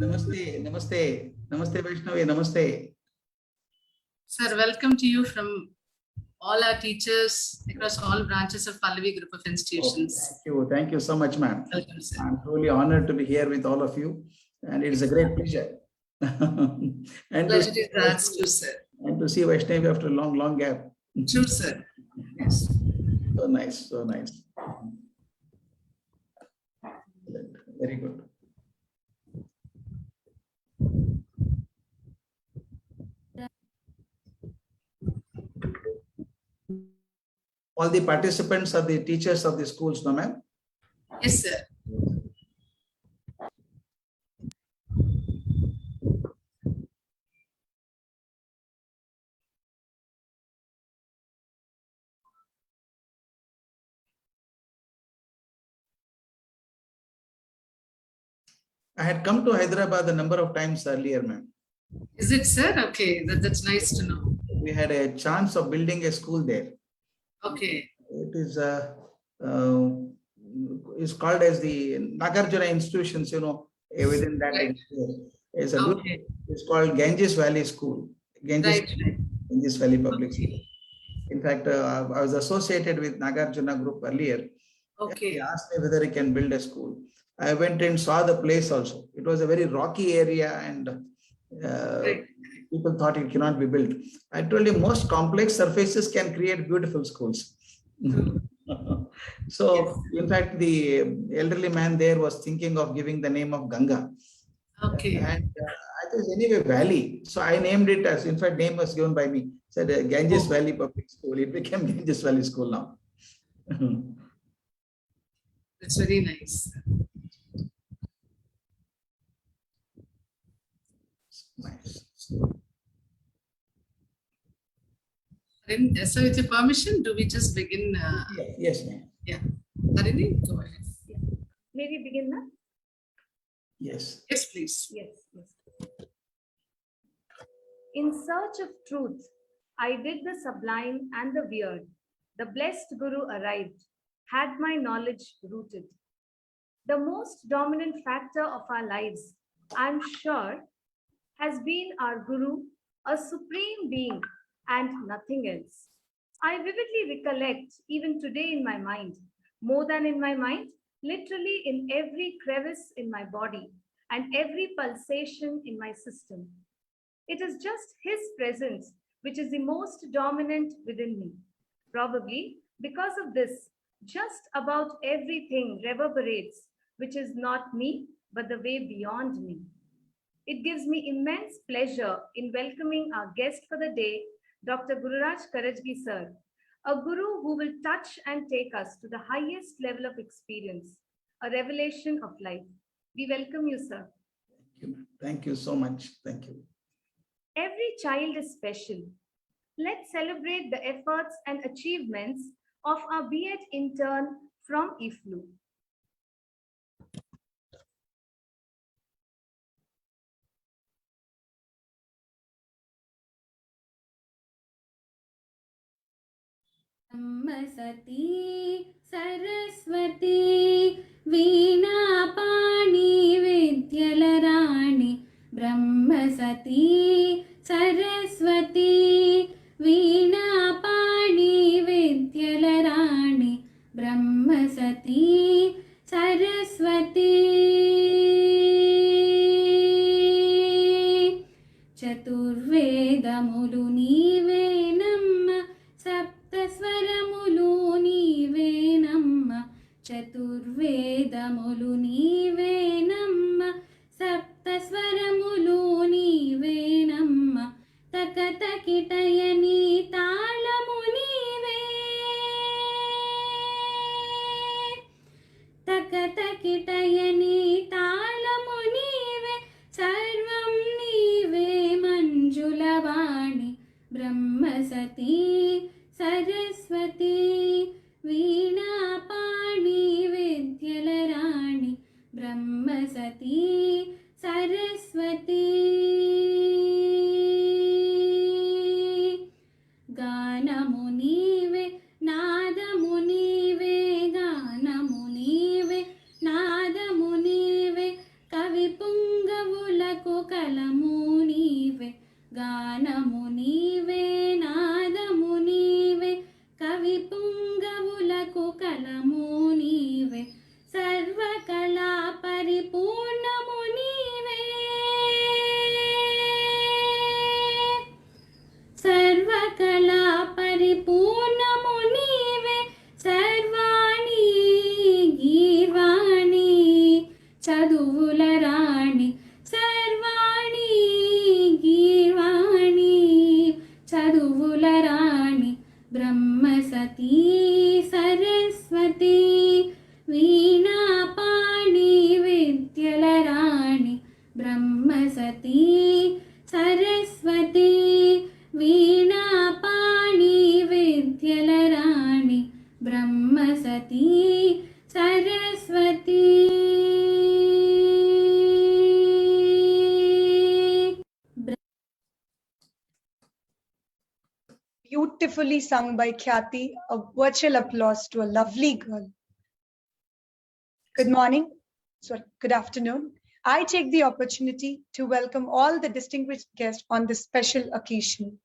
Namaste, namaste, namaste Vaishnavi, namaste. Sir, welcome to you from all our teachers across all branches of Pallavi Group of Institutions. Thank you so much, ma'am. Welcome, sir. I'm truly honored to be here with all of you, and it's a great pleasure. And pleasure is ours too, sir. And to see Vaishnavi after a long gap. True, sir. Yes. So nice, so nice. Very good. All the participants are the teachers of the schools, no ma'am? Yes, sir. I had come to Hyderabad a number of times earlier, ma'am. Is it, sir? Okay, that's nice to know. We had a chance of building a school there. Okay. It is called as the Nagarjuna institutions, within that. Right. It's a good, it's called Ganges Valley School. Ganges Valley Public School. In fact, I was associated with Nagarjuna Group earlier. Okay. He asked me whether he can build a school. I went and saw the place also. It was a very rocky area and people thought it cannot be built. I told him most complex surfaces can create beautiful schools. So, yes. In fact, the elderly man there was thinking of giving the name of Ganga. Okay. And I thought anyway, Valley. So I named it as, in fact, name was given by me. Said Ganges Valley Public School. It became Ganges Valley School now. That's very nice. Nice. So, with your permission, do we just begin? Yes, ma'am. Yeah. Harini, go ahead. Yeah. May we begin now? Yes. Yes, please. Yes. In search of truth, I did the sublime and the weird. The blessed Guru arrived, had my knowledge rooted. The most dominant factor of our lives, I'm sure, has been our Guru, a supreme being and nothing else. I vividly recollect, even today in my mind, more than in my mind, literally in every crevice in my body and every pulsation in my system. It is just His presence which is the most dominant within me. Probably because of this, just about everything reverberates, which is not me, but the way beyond me. It gives me immense pleasure in welcoming our guest for the day, Dr. Gururaj Karajagi sir, a guru who will touch and take us to the highest level of experience, a revelation of life. We welcome you, sir. Thank you. Thank you so much. Thank you. Every child is special. Let's celebrate the efforts and achievements of our B.Ed intern from IFLU. Sati Saraswati Veena Pani Vidyalarani Brahma Sati Saraswati Veena Pani Vidyalarani Brahma Sati Saraswati Chaturvedamudu Nive Namma Swaramulu nive namma Chaturvedamulu nive namma Sapta Swaramulu nive namma Takatakitayani talamu nive Takatakitayani talamu nive Sarvam nive Manjulavani Brahma Sati Saraswati Veena Pani Vidyalarani Brahma Sati Saraswati Gana Munive Nada Munive Gana Munive Nada Munive Kavi Pungavula గానము నీవే నాదము నీవే కవి పుంగవులకు కలము నీవే సర్వకళా పరిపూర్ణము నీవే సర్వకళా పరిపూర్ణము నీవే సర్వాణి గీర్వాణి చదువుల రాణి సర్వాణి గీర్వాణి చదువుల రాణి బ్రహ్మ సతీ సరస్వతి వీణా పాణి విద్యల రాణి బ్రహ్మ సతీ సరస్వతి వీణా పాణి విద్యల రాణి బ్రహ్మ సతీ Saraswati. Beautifully sung by Khyati. A virtual applause to a lovely girl. Good morning. Sorry, good afternoon. I take the opportunity to welcome all the distinguished guests on this special occasion.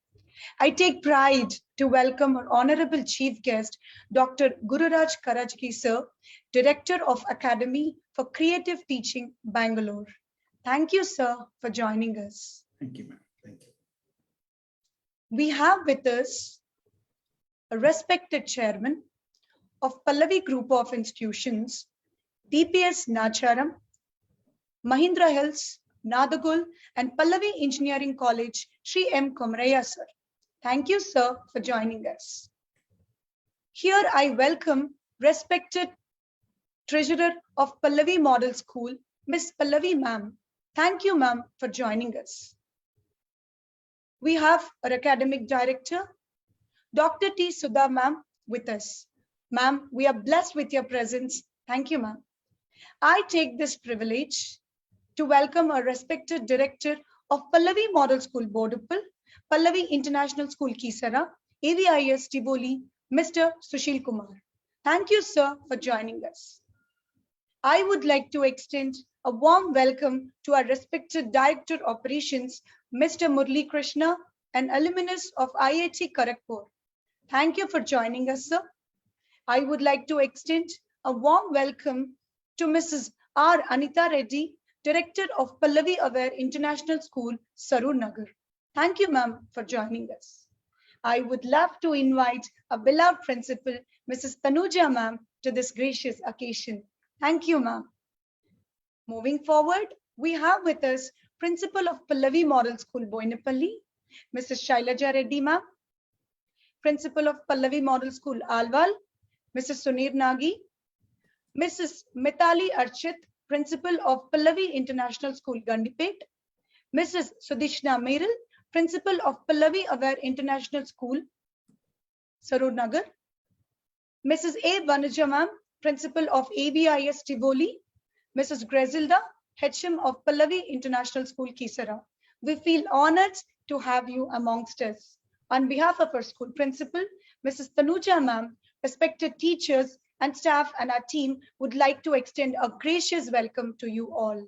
I take pride to welcome our Honorable Chief Guest, Dr. Gururaj Karajagi, Sir, Director of Academy for Creative Teaching, Bangalore. Thank you, sir, for joining us. Thank you, ma'am. Thank you. We have with us a respected chairman of Pallavi Group of Institutions, DPS Nacharam, Mahindra Hills, Nadagul, and Pallavi Engineering College, Sri M. Komraya, sir. Thank you, sir, for joining us. Here I welcome respected treasurer of Pallavi Model School, Miss Pallavi ma'am. Thank you, ma'am, for joining us. We have our academic director, Dr. T. Sudha ma'am, with us. Ma'am, we are blessed with your presence. Thank you, ma'am. I take this privilege to welcome our respected director of Pallavi Model School, Bodupal, Pallavi International School, Kisara, AVIS Tivoli, Mr. Sushil Kumar. Thank you, sir, for joining us. I would like to extend a warm welcome to our respected Director Operations, Mr. Murli Krishna, an alumnus of IIT Kharagpur. Thank you for joining us, sir. I would like to extend a warm welcome to Mrs. R. Anita Reddy, Director of Pallavi Aware International School, Sarur Nagar. Thank you, ma'am, for joining us. I would love to invite a beloved principal, Mrs. Tanuja ma'am, to this gracious occasion. Thank you, ma'am. Moving forward, we have with us Principal of Pallavi Model School, Boinapalli, Mrs. Shailaja Reddy ma'am, Principal of Pallavi Model School, Alwal, Mrs. Sunir Nagi, Mrs. Mitali Archit, Principal of Pallavi International School, Gandipet, Mrs. Sudishna Meral, Principal of Pallavi Aware International School, Sarur Nagar, Mrs. A. Vanuja ma'am, Principal of AVIS Tivoli, Mrs. Grazilda, HM of Pallavi International School, Kisara. We feel honored to have you amongst us. On behalf of our school principal, Mrs. Tanuja ma'am, respected teachers and staff and our team would like to extend a gracious welcome to you all.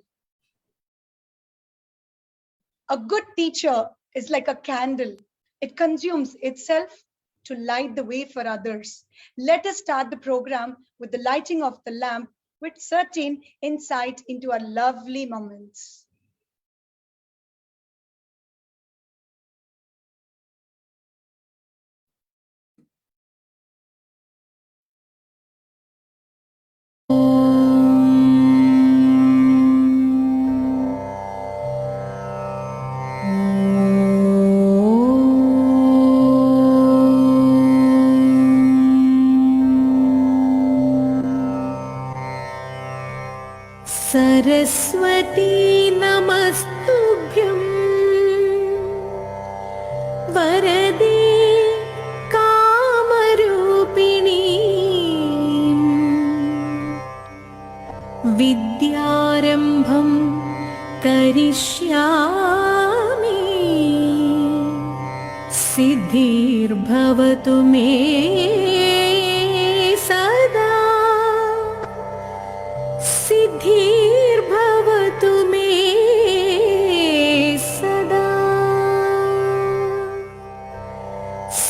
A good teacher is like a candle. It consumes itself to light the way for others. Let us start the program with the lighting of the lamp with certain insight into our lovely moments. Saraswati नमस्तुभ्यं वरदे कामरूपिणी विद्यारम्भं करिष्यामि सिद्धिर्भवतु मे सदा सिद्धिर्भवतु मे सदा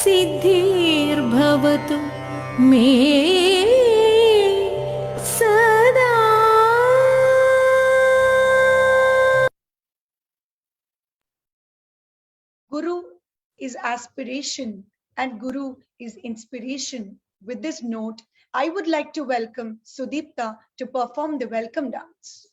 सिद्धिर्भवतु मे सदा। Guru is aspiration and Guru is inspiration. With this note, I would like to welcome Sudipta to perform the welcome dance.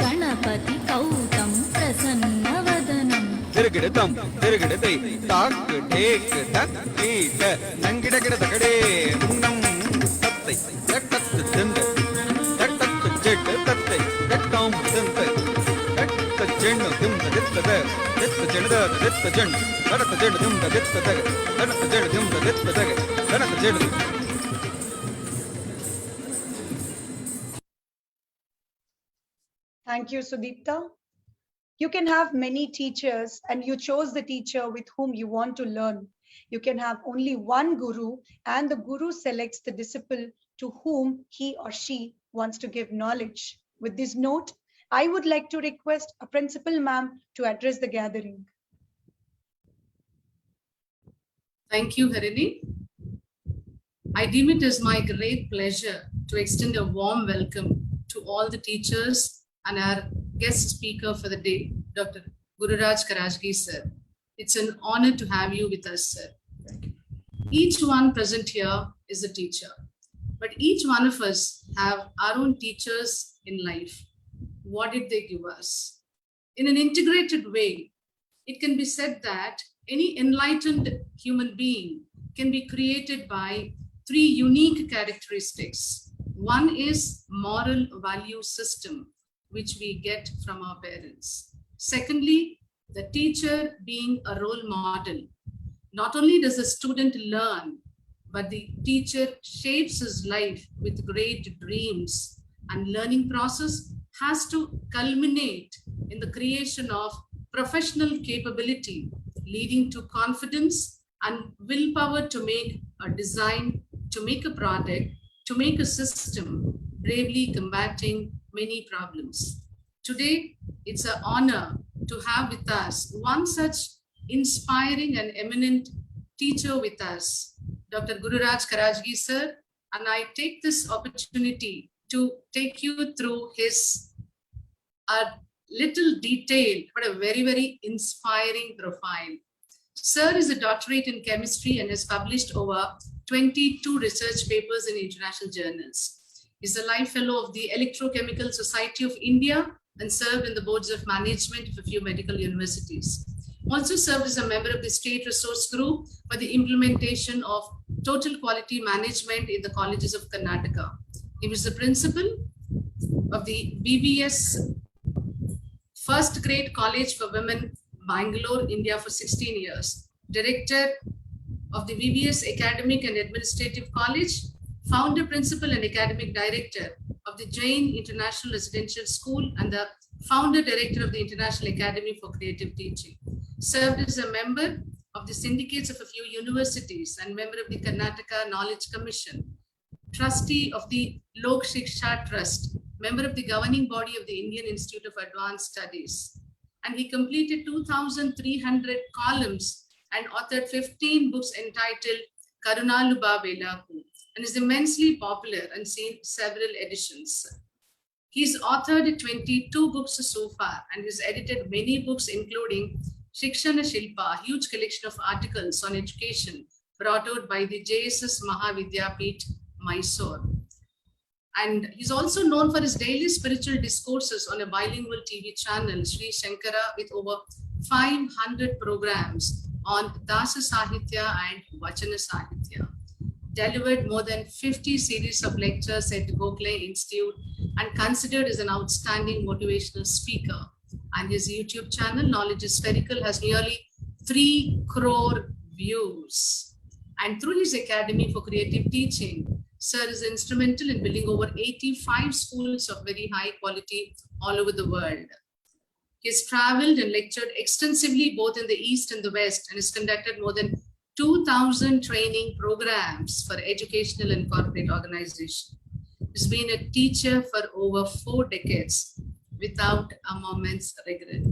Ganpati कौतं प्रसन्नवदनं Thank you, Sudipta. You can have many teachers and you chose the teacher with whom you want to learn. You can have only one guru and the guru selects the disciple to whom he or she wants to give knowledge. With this note, I would like to request a principal ma'am to address the gathering. Thank you, Harini. I deem it as my great pleasure to extend a warm welcome to all the teachers and our guest speaker for the day, Dr. Gururaj Karajagi, sir. It's an honor to have you with us, sir. Each one present here is a teacher, but each one of us have our own teachers in life. What did they give us? In an integrated way, it can be said that any enlightened human being can be created by three unique characteristics. One is moral value system, which we get from our parents. Secondly, the teacher being a role model. Not only does the student learn, but the teacher shapes his life with great dreams, and learning process has to culminate in the creation of professional capability, leading to confidence and willpower to make a design, to make a product, to make a system, bravely combating many problems. Today, it's an honor to have with us one such inspiring and eminent teacher with us, Dr. Gururaj Karajagi, sir, and I take this opportunity to take you through his little detailed but a very, very inspiring profile. Sir is a doctorate in chemistry and has published over 22 research papers in international journals. He's a life fellow of the Electrochemical Society of India and served in the boards of management of a few medical universities. Also served as a member of the State Resource Group for the implementation of total quality management in the colleges of Karnataka. He was the principal of the BBS First Grade College for Women, Bangalore, India for 16 years. Director of the VBS Academic and Administrative College, founder, principal, and academic director of the Jain International Residential School, and the founder director of the International Academy for Creative Teaching. Served as a member of the syndicates of a few universities and member of the Karnataka Knowledge Commission. trustee of the Lok Shiksha Trust, member of the governing body of the Indian Institute of Advanced Studies. And he completed 2,300 columns and authored 15 books entitled Karunaluba Velaku, and is immensely popular and seen several editions. He's authored 22 books so far and has edited many books, including Shikshana Shilpa, a huge collection of articles on education brought out by the JSS Mahavidyapeeth, Mysore. And he's also known for his daily spiritual discourses on a bilingual TV channel, Sri Shankara, with over 500 programs on Dasa Sahitya and Vachana Sahitya. Delivered more than 50 series of lectures at Gokhale Institute and considered as an outstanding motivational speaker. And his YouTube channel, Knowledge is Spherical, has nearly 3 crore views. And through his Academy for Creative Teaching, Sir is instrumental in building over 85 schools of very high quality all over the world. He has traveled and lectured extensively both in the East and the West and has conducted more than 2,000 training programs for educational and corporate organizations. He's been a teacher for over 4 decades without a moment's regret.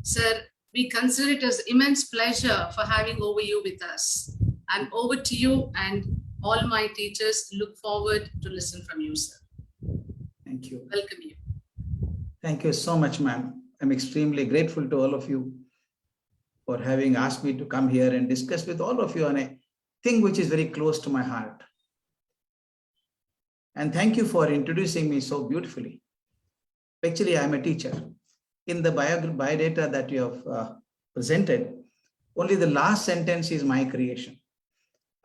Sir, we consider it as immense pleasure for having over you with us. And over to you, and all my teachers look forward to listen from you, sir. Thank you. Welcome you. Thank you so much, ma'am. I'm extremely grateful to all of you for having asked me to come here and discuss with all of you on a thing which is very close to my heart. And thank you for introducing me so beautifully. Actually, I'm a teacher. In the biodata that you have presented, only the last sentence is my creation.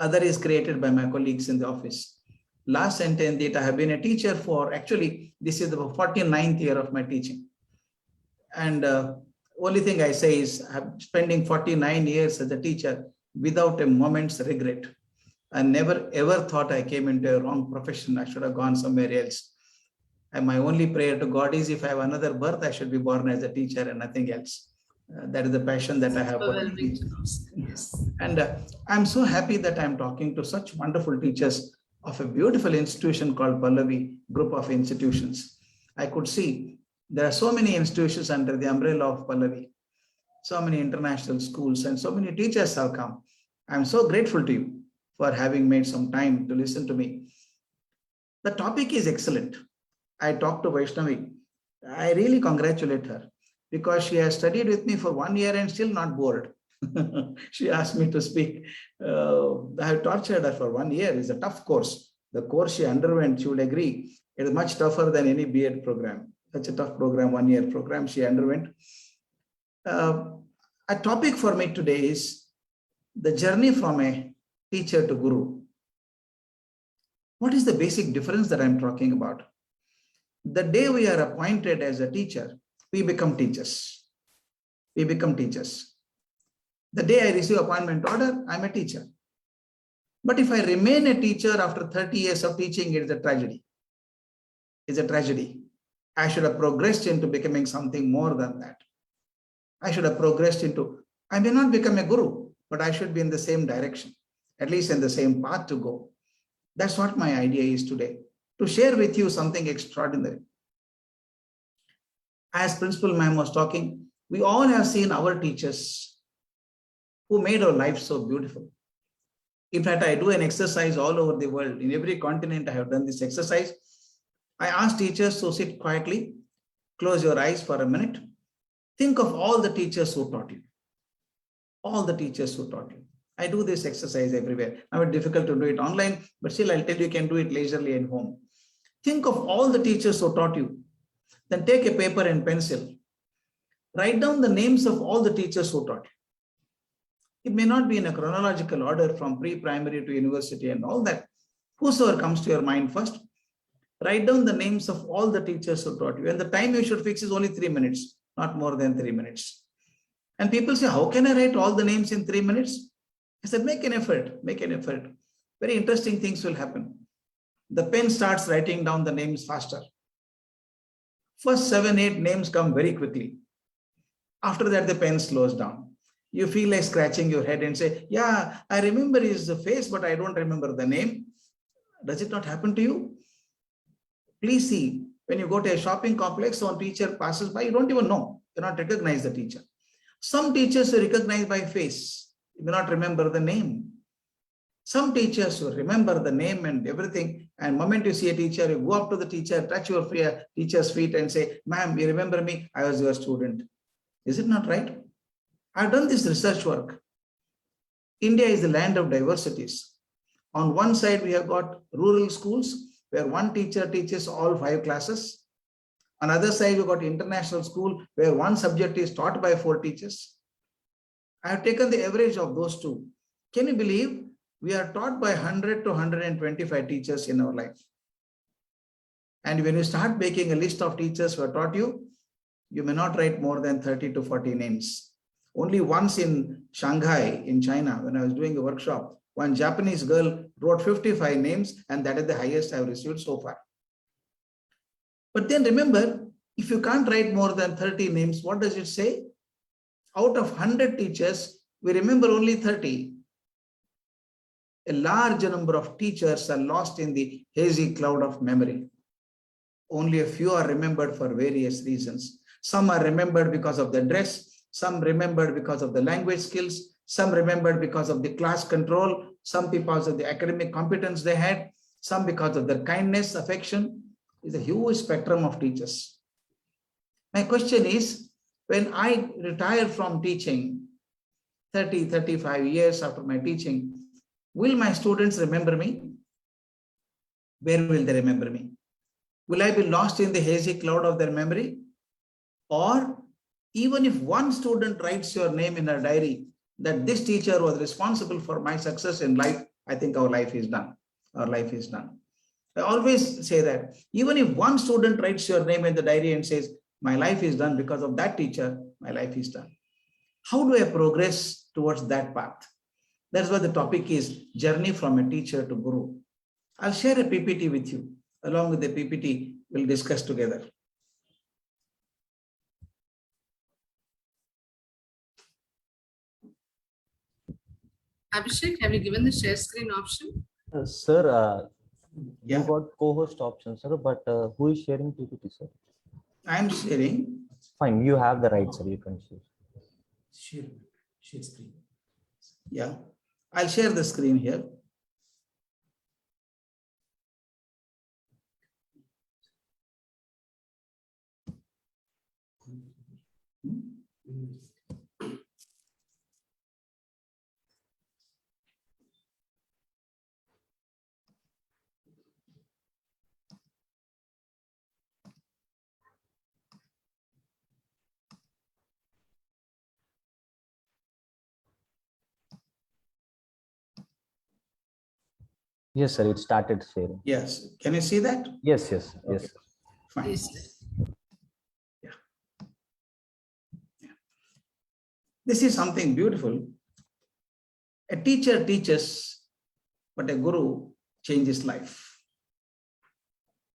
Other is created by my colleagues in the office. Last sentence that I have been a teacher for, actually, this is the 49th year of my teaching. And only thing I say is I'm spending 49 years as a teacher without a moment's regret. I never ever thought I came into a wrong profession. I should have gone somewhere else. And my only prayer to God is if I have another birth, I should be born as a teacher and nothing else. That is the passion that I have for teaching. Yes. And I'm so happy that I'm talking to such wonderful teachers of a beautiful institution called Pallavi Group of Institutions. I could see there are so many institutions under the umbrella of Pallavi, so many international schools, and so many teachers have come. I'm so grateful to you for having made some time to listen to me. The topic is excellent. I talked to Vaishnavi. I really congratulate her because she has studied with me for 1 year and still not bored. She asked me to speak. I have tortured her for 1 year. It's a tough course. The course she underwent, she would agree, it is much tougher than any B.Ed program. Such a tough program, 1 year program she underwent. A topic for me today is the journey from a teacher to guru. What is the basic difference that I'm talking about? The day we are appointed as a teacher, we become teachers. We become teachers. The day I receive appointment order, I'm a teacher. But if I remain a teacher after 30 years of teaching, it is a tragedy. It's a tragedy. I should have progressed into becoming something more than that. I should have progressed into, I may not become a guru, but I should be in the same direction, at least in the same path to go. That's what my idea is today, to share with you something extraordinary. As Principal Ma'am was talking, we all have seen our teachers who made our life so beautiful. In fact, I do an exercise all over the world. In every continent, I have done this exercise. I ask teachers to sit quietly, close your eyes for a minute. Think of all the teachers who taught you. All the teachers who taught you. I do this exercise everywhere. Now it's difficult to do it online, but still I'll tell you, you can do it leisurely at home. Think of all the teachers who taught you. Then take a paper and pencil. Write down the names of all the teachers who taught you. It may not be in a chronological order from pre-primary to university and all that. Whosoever comes to your mind first, write down the names of all the teachers who taught you. And the time you should fix is only 3 minutes, not more than 3 minutes. And people say, how can I write all the names in 3 minutes? I said, make an effort, make an effort. Very interesting things will happen. The pen starts writing down the names faster. First 7, 8 names come very quickly. After that, the pen slows down. You feel like scratching your head and say, yeah, I remember his face, but I don't remember the name. Does it not happen to you? Please see, when you go to a shopping complex, one teacher passes by, you don't even know, you not recognize the teacher. Some teachers you recognize by face, you may not remember the name. Some teachers you remember the name and everything, and the moment you see a teacher, you go up to the teacher, touch your teacher's feet and say, ma'am, you remember me? I was your student. Is it not right? I've done this research work. India is the land of diversities. On one side, we have got rural schools where one teacher teaches all 5 classes. On the other side, we've got international school where one subject is taught by 4 teachers. I have taken the average of those two. Can you believe we are taught by 100 to 125 teachers in our life? And when you start making a list of teachers who have taught you, you may not write more than 30 to 40 names. Only once in Shanghai, in China, when I was doing a workshop, one Japanese girl wrote 55 names, and that is the highest I've received so far. But then remember, if you can't write more than 30 names, what does it say? Out of 100 teachers, we remember only 30. A large number of teachers are lost in the hazy cloud of memory. Only a few are remembered for various reasons. Some are remembered because of the dress, some remembered because of the language skills, some remembered because of the class control, some because of the academic competence they had, some because of their kindness, affection. It's a huge spectrum of teachers. My question is, when I retire from teaching, 30, 35 years after my teaching, will my students remember me? Where will they remember me? Will I be lost in the hazy cloud of their memory? Or even if one student writes your name in a diary that this teacher was responsible for my success in life, I think our life is done. Our life is done. I always say that even if one student writes your name in the diary and says, my life is done because of that teacher, my life is done. How do I progress towards that path? That's what the topic is, journey from a teacher to guru. I'll share a PPT with you. Along with the PPT, we'll discuss together. Abhishek, have you given the share screen option? Sir, Yeah. you got co-host option, sir, but who is sharing PPT, sir? I'm sharing. Fine, you have the right, sir. You can share. Share screen. Yeah, I'll share the screen here. Yes, sir. It started sharing. Yes, can you see that? Yes, yes, yes. Okay. Fine. Yes. Yeah. This is something beautiful. A teacher teaches, but a guru changes life.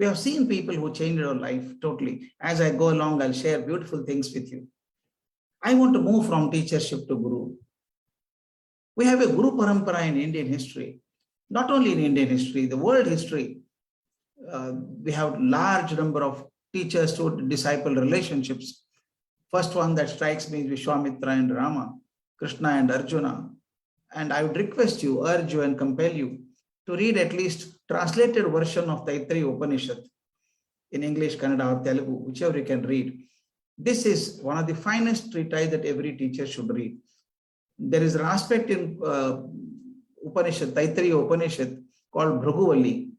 We have seen people who changed our life totally. As I go along, I'll share beautiful things with you. I want to move from teachership to guru. We have a guru parampara in Indian history, not only in Indian history, the world history. We have large number of teachers to disciple relationships. First one that strikes me is Vishwamitra and Rama, Krishna and Arjuna. And I would request you, urge you and compel you to read at least translated version of Taittiriya Upanishad in English, Kannada or Telugu, whichever you can read. This is one of the finest treatises that every teacher should read. There is an aspect in Upanishad, Taittiriya Upanishad, called Bhruguvalli.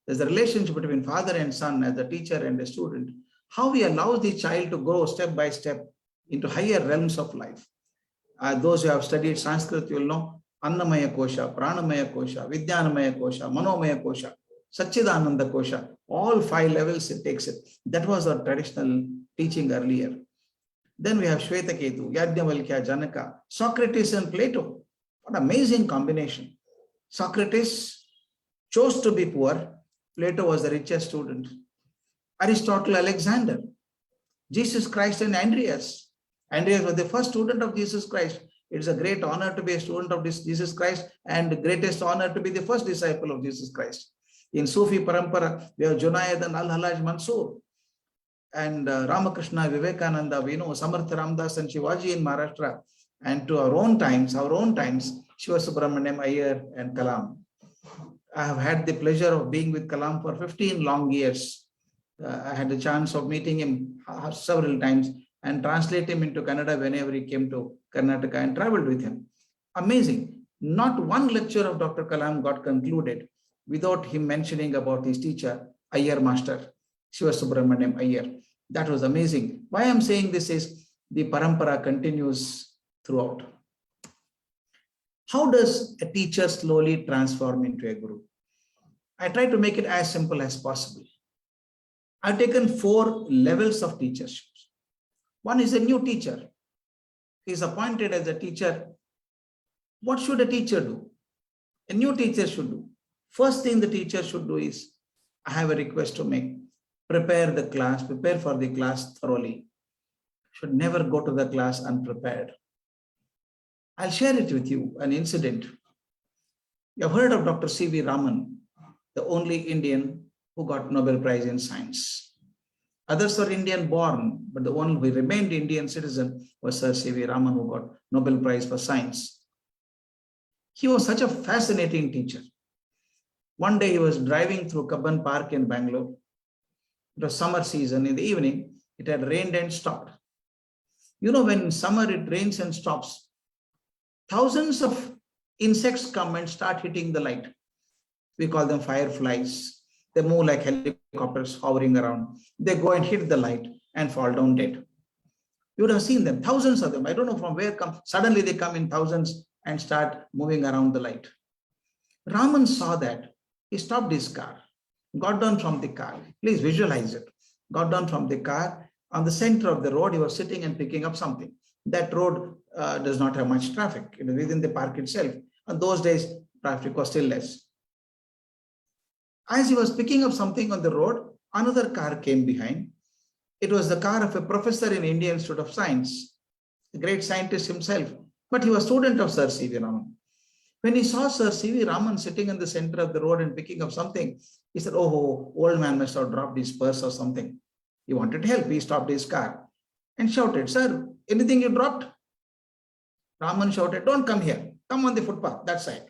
There's a relationship between father and son as a teacher and a student. How he allows the child to grow step by step into higher realms of life. Those who have studied Sanskrit, you will know Annamaya Kosha, Pranamaya Kosha, Vidyanamaya Kosha, Manomaya Kosha, Satchidananda Kosha. All 5 levels it takes it. That was our traditional teaching earlier. Then we have Shvetaketu, Yajnavalkya, Janaka, Socrates and Plato. What amazing combination. Socrates chose to be poor. Plato was the richest student. Aristotle, Alexander, Jesus Christ and Andreas. Andreas was the first student of Jesus Christ. It is a great honor to be a student of Jesus Christ and the greatest honor to be the first disciple of Jesus Christ. In Sufi Parampara, we have Junaid and Al-Halaj Mansoor. And Ramakrishna, Vivekananda, we know Samartha Ramdas and Shivaji in Maharashtra. And to our own times, Shiva Subramaniam Iyer and Kalam. I have had the pleasure of being with Kalam for 15 long years. I had the chance of meeting him several times and translate him into Kannada whenever he came to Karnataka and traveled with him. Amazing. Not one lecture of Dr. Kalam got concluded without him mentioning about his teacher, Iyer Master, Shiva Subramaniam Iyer. That was amazing. Why I'm saying this is the parampara continues throughout. How does a teacher slowly transform into a guru? I try to make it as simple as possible. I've taken 4 levels of teachership. One is a new teacher. He is appointed as a teacher. What should a teacher do? A new teacher should do. First thing the teacher should do is, I have a request to make. Prepare for the class thoroughly. Should never go to the class unprepared. I'll share it with you, an incident. You've heard of Dr. C.V. Raman, the only Indian who got Nobel Prize in Science. Others were Indian born, but the one who remained Indian citizen was Sir C.V. Raman, who got Nobel Prize for Science. He was such a fascinating teacher. One day he was driving through Kabban Park in Bangalore. It was summer season. In the evening, it had rained and stopped. You know, when in summer it rains and stops, thousands of insects come and start hitting the light. We call them fireflies. They move like helicopters hovering around. They go and hit the light and fall down dead. You would have seen them, thousands of them. I don't know from where come. Suddenly they come in thousands and start moving around the light. Raman saw that. He stopped his car, got down from the car. Please visualize it. Got down from the car. On the center of the road, he was sitting and picking up something. That road does not have much traffic. It is within the park itself. On those days, traffic was still less. As he was picking up something on the road, another car came behind. It was the car of a professor in Indian Institute of Science, a great scientist himself, but he was a student of Sir C.V. Raman. When he saw Sir C.V. Raman sitting in the center of the road and picking up something, he said, oh, old man must have dropped his purse or something. He wanted help. He stopped his car and shouted, sir, anything you dropped? Raman shouted, don't come here. Come on the footpath, that side.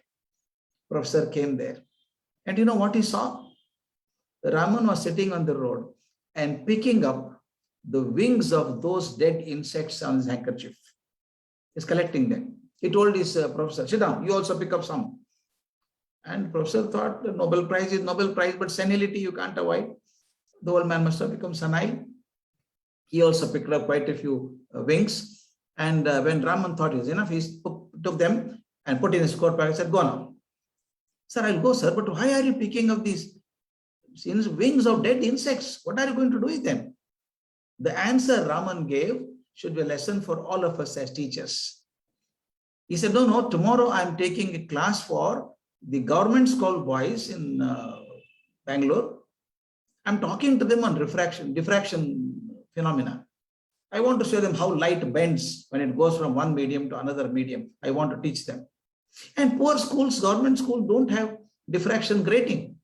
Professor came there. And you know what he saw? Raman was sitting on the road and picking up the wings of those dead insects on his handkerchief. He's collecting them. He told his professor, sit down, you also pick up some. And professor thought the Nobel Prize is Nobel Prize, but senility you can't avoid. The old man must have become senile. He also picked up quite a few wings. And when Raman thought it was enough, he took them and put in his coat bag and said, go now. Sir, I'll go, sir, but why are you picking up these wings of dead insects? What are you going to do with them? The answer Raman gave should be a lesson for all of us as teachers. He said, no, tomorrow I'm taking a class for the government school boys in Bangalore. I'm talking to them on diffraction phenomena. I want to show them how light bends when it goes from one medium to another medium. I want to teach them. And poor schools, government schools don't have diffraction grating.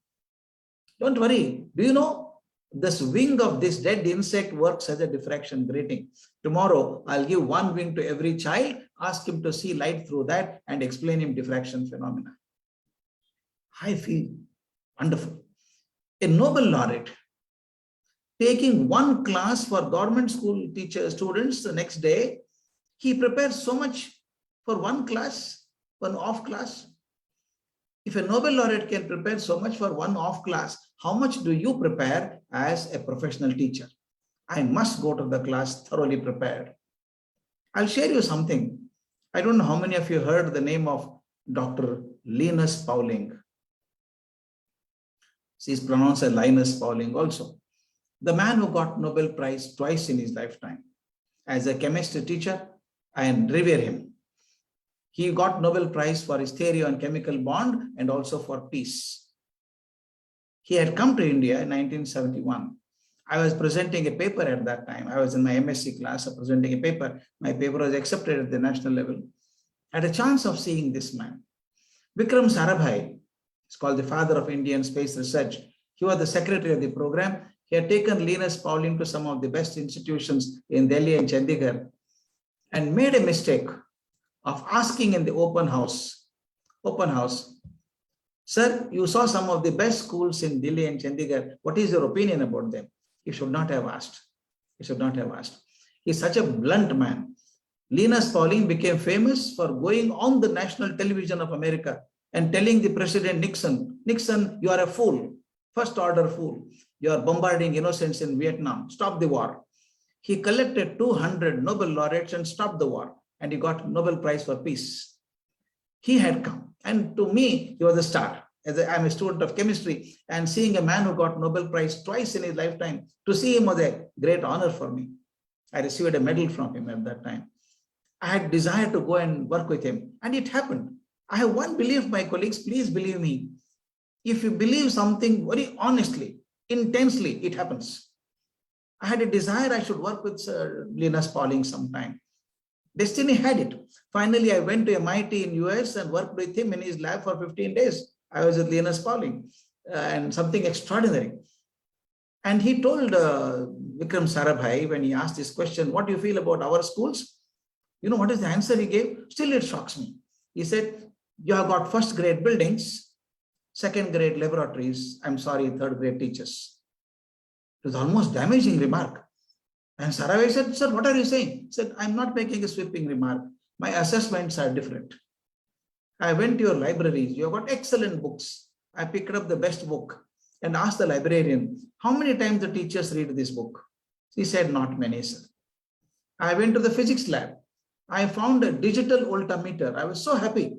Don't worry. Do you know this wing of this dead insect works as a diffraction grating? Tomorrow, I'll give one wing to every child, ask him to see light through that and explain him diffraction phenomena. I feel wonderful. A Nobel laureate taking one class for government school students the next day, he prepares so much for one class, one off class. If a Nobel laureate can prepare so much for one off class, how much do you prepare as a professional teacher? I must go to the class thoroughly prepared. I'll share you something. I don't know how many of you heard the name of Dr. Linus Pauling. She's pronounced as Linus Pauling also. The man who got Nobel Prize twice in his lifetime. As a chemistry teacher, I revere him. He got Nobel Prize for his theory on chemical bond and also for peace. He had come to India in 1971. I was presenting a paper at that time. I was in my MSc class presenting a paper. My paper was accepted at the national level. I had a chance of seeing this man. Vikram Sarabhai, It's called the father of Indian space research. He was the secretary of the program. He had taken Linus Pauling to some of the best institutions in Delhi and Chandigarh and made a mistake of asking in the open house, sir, you saw some of the best schools in Delhi and Chandigarh. What is your opinion about them? He should not have asked. He should not have asked. He's such a blunt man. Linus Pauling became famous for going on the national television of America and telling the President Nixon, Nixon, you are a fool, first order fool. You are bombarding innocents in Vietnam. Stop the war. He collected 200 Nobel laureates and stopped the war. And he got Nobel Prize for Peace. He had come. And to me, he was a star. I'm a student of chemistry, and seeing a man who got Nobel Prize twice in his lifetime, to see him was a great honor for me. I received a medal from him at that time. I had desire to go and work with him, and it happened. I have one belief, my colleagues, please believe me. If you believe something very honestly, intensely, it happens. I had a desire I should work with Linus Pauling sometime. Destiny had it. Finally, I went to MIT in US and worked with him in his lab for 15 days. I was with Linus Pauling and something extraordinary. And he told Vikram Sarabhai, when he asked this question, what do you feel about our schools? You know what is the answer he gave? Still it shocks me. He said, you have got first grade buildings, second grade laboratories, third grade teachers. It was almost damaging remark. And Sarabhai said, sir, what are you saying? He said, I'm not making a sweeping remark. My assessments are different. I went to your libraries. You have got excellent books. I picked up the best book and asked the librarian, how many times the teachers read this book? He said, not many, sir. I went to the physics lab. I found a digital voltmeter. I was so happy.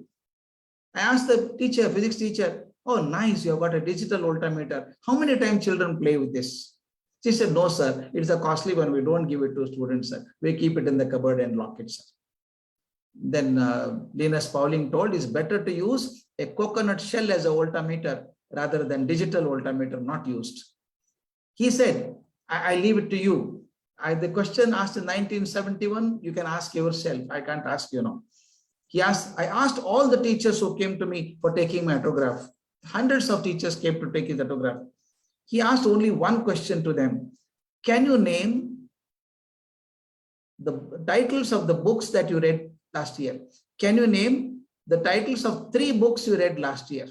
I asked the teacher, physics teacher, oh, nice, you have got a digital voltmeter. How many times children play with this? She said, no, sir, it's a costly one. We don't give it to students, sir. We keep it in the cupboard and lock it, sir. Then Linus Pauling told it's better to use a coconut shell as a voltmeter rather than digital voltmeter not used. He said, I leave it to you. The question asked in 1971, you can ask yourself. I can't ask you now. I asked all the teachers who came to me for taking my autograph. Hundreds of teachers came to take his autograph. He asked only one question to them. Can you name the titles of the books that you read last year? Can you name the titles of 3 books you read last year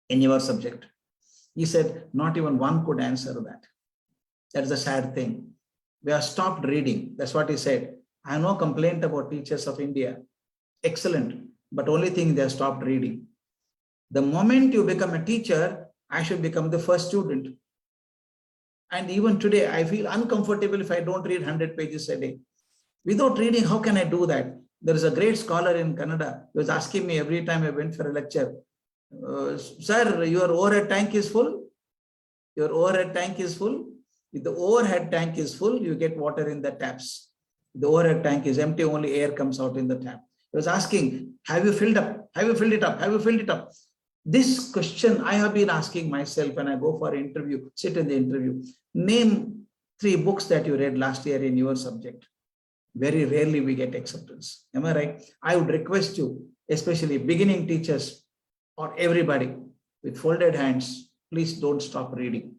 in your subject? He said, not even one could answer that. That's a sad thing. We have stopped reading. That's what he said. I have no complaint about teachers of India. Excellent. But only thing, they have stopped reading. The moment you become a teacher, I should become the first student. And even today, I feel uncomfortable if I don't read 100 pages a day. Without reading, how can I do that? There is a great scholar in Canada who was asking me every time I went for a lecture, sir, your overhead tank is full? Your overhead tank is full? If the overhead tank is full, you get water in the taps. If the overhead tank is empty, only air comes out in the tap. He was asking, have you filled up? Have you filled it up? Have you filled it up? This question I have been asking myself when I go for an interview, sit in the interview. Name 3 books that you read last year in your subject. Very rarely we get acceptance. Am I right? I would request you, especially beginning teachers or everybody with folded hands, please don't stop reading.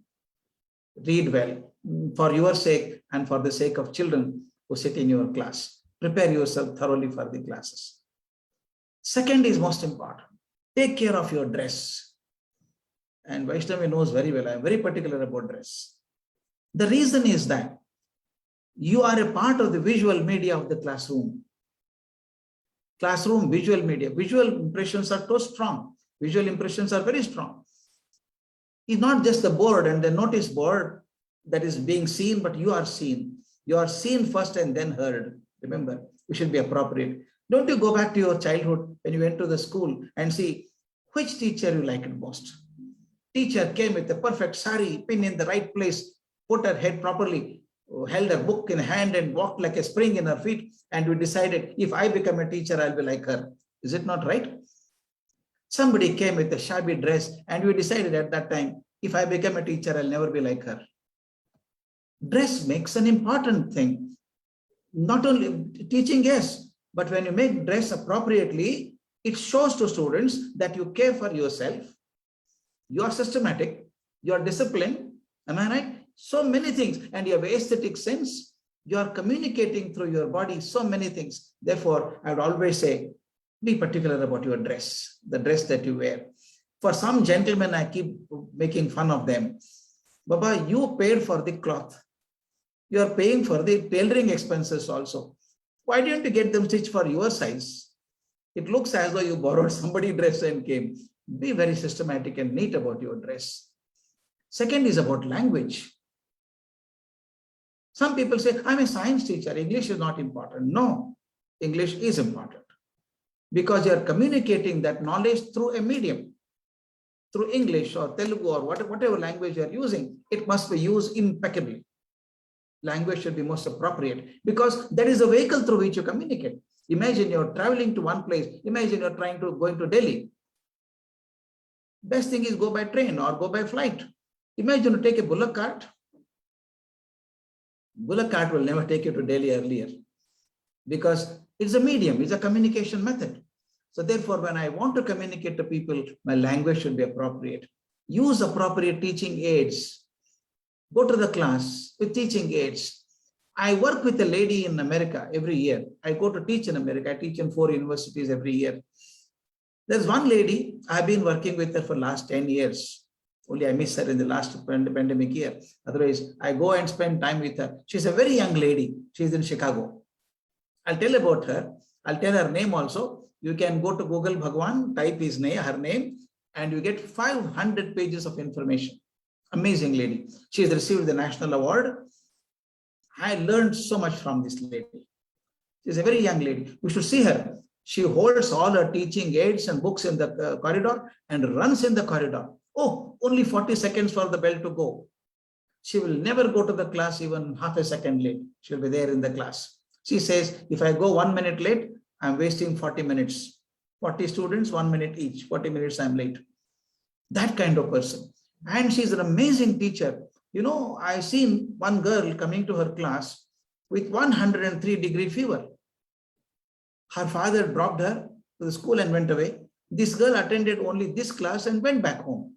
Read well for your sake and for the sake of children who sit in your class. Prepare yourself thoroughly for the classes. Second is most important. Take care of your dress. And Vaishnavi knows very well, I am very particular about dress. The reason is that you are a part of the visual media of the classroom. Classroom, visual media. Visual impressions are so strong. Visual impressions are very strong. It's not just the board and the notice board that is being seen, but you are seen. You are seen first and then heard. Remember, we should be appropriate. Don't you go back to your childhood when you went to the school and see which teacher you liked most. Teacher came with the perfect sari, pin in the right place, put her head properly, held a book in hand and walked like a spring in her feet. And we decided, if I become a teacher, I'll be like her. Is it not right? Somebody came with a shabby dress and we decided at that time, if I become a teacher, I'll never be like her. Dress makes an important thing. Not only teaching, yes, but when you make dress appropriately, it shows to students that you care for yourself, You are systematic, you are disciplined, am I right? So many things, and you have aesthetic sense. You are communicating through your body so many things. Therefore, I would always say, be particular about your dress, the dress that you wear. For some gentlemen, I keep making fun of them. Baba, you paid for the cloth. You are paying for the tailoring expenses also. Why don't you get them stitched for your size? It looks as though you borrowed somebody's dress and came. Be very systematic and neat about your dress. Second is about language. Some people say, I'm a science teacher, English is not important. No, English is important because you are communicating that knowledge through a medium, through English or Telugu or whatever language you are using. It must be used impeccably. Language should be most appropriate because that is the vehicle through which you communicate. Imagine you're traveling to one place. Imagine you're going to Delhi. Best thing is go by train or go by flight. Imagine you take a bullock cart. Bullock cart will never take you to Delhi earlier because it's a medium, it's a communication method. So therefore, when I want to communicate to people, my language should be appropriate. Use appropriate teaching aids. Go to the class with teaching aids. I work with a lady in America every year. I go to teach in America. I teach in 4 universities every year. There's one lady, I've been working with her for the last 10 years. Only I miss her in the last pandemic year. Otherwise, I go and spend time with her. She's a very young lady. She's in Chicago. I'll tell about her. I'll tell her name also. You can go to Google Bhagwan, type his name, her name, and you get 500 pages of information. Amazing lady. She has received the national award. I learned so much from this lady. She's a very young lady. You should see her. She holds all her teaching aids and books in the corridor and runs in the corridor. Oh, only 40 seconds for the bell to go. She will never go to the class even half a second late. She'll be there in the class. She says, if I go 1 minute late, I'm wasting 40 minutes. 40 students, 1 minute each. 40 minutes I'm late. That kind of person. And she's an amazing teacher. You know, I've seen one girl coming to her class with 103-degree fever. Her father dropped her to the school and went away. This girl attended only this class and went back home.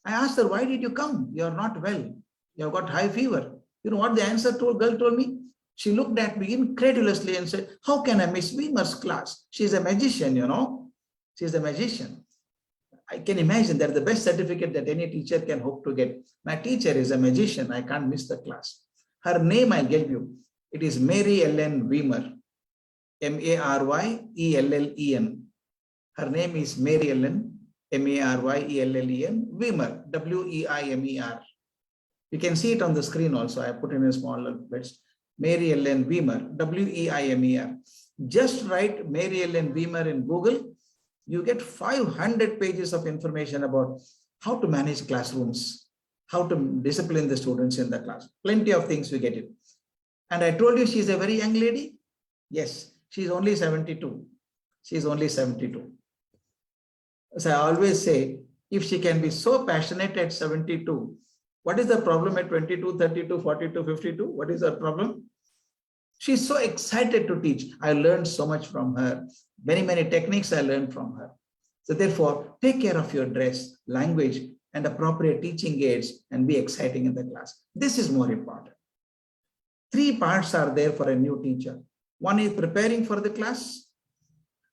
I asked her, why did you come? You're not well. You've got high fever. You know what the girl told me? She looked at me incredulously and said, how can I miss Weimer's class? She's a magician, you know. She's a magician. I can imagine that the best certificate that any teacher can hope to get. My teacher is a magician. I can't miss the class. Her name I'll give you. It is Mary Ellen Weimer. Maryen. Her name is Mary Ellen, Maryen, Weimer, Weimer. You can see it on the screen also. I put in a small bits. Mary Ellen Weimer, Weimer. Just write Mary Ellen Weimer in Google. You get 500 pages of information about how to manage classrooms, how to discipline the students in the class. Plenty of things we get it. And I told you she's a very young lady. Yes, she's only 72. She's only 72. So I always say, if she can be so passionate at 72, what is the problem at 22, 32, 42, 52? What is her problem? She's so excited to teach. I learned so much from her. Many, many techniques I learned from her. So therefore, take care of your dress, language, and appropriate teaching aids and be exciting in the class. This is more important. 3 parts are there for a new teacher. One is preparing for the class.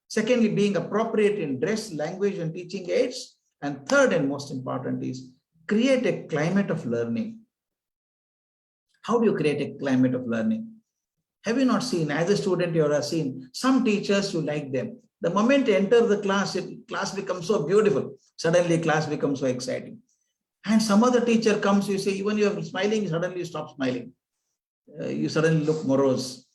Secondly, being appropriate in dress, language, and teaching aids. And third and most important is create a climate of learning. How do you create a climate of learning? Have you not seen, as a student, you have seen some teachers, you like them. The moment you enter the class, class becomes so beautiful. Suddenly, class becomes so exciting. And some other teacher comes, you say, even you are smiling, suddenly you stop smiling. You suddenly look morose.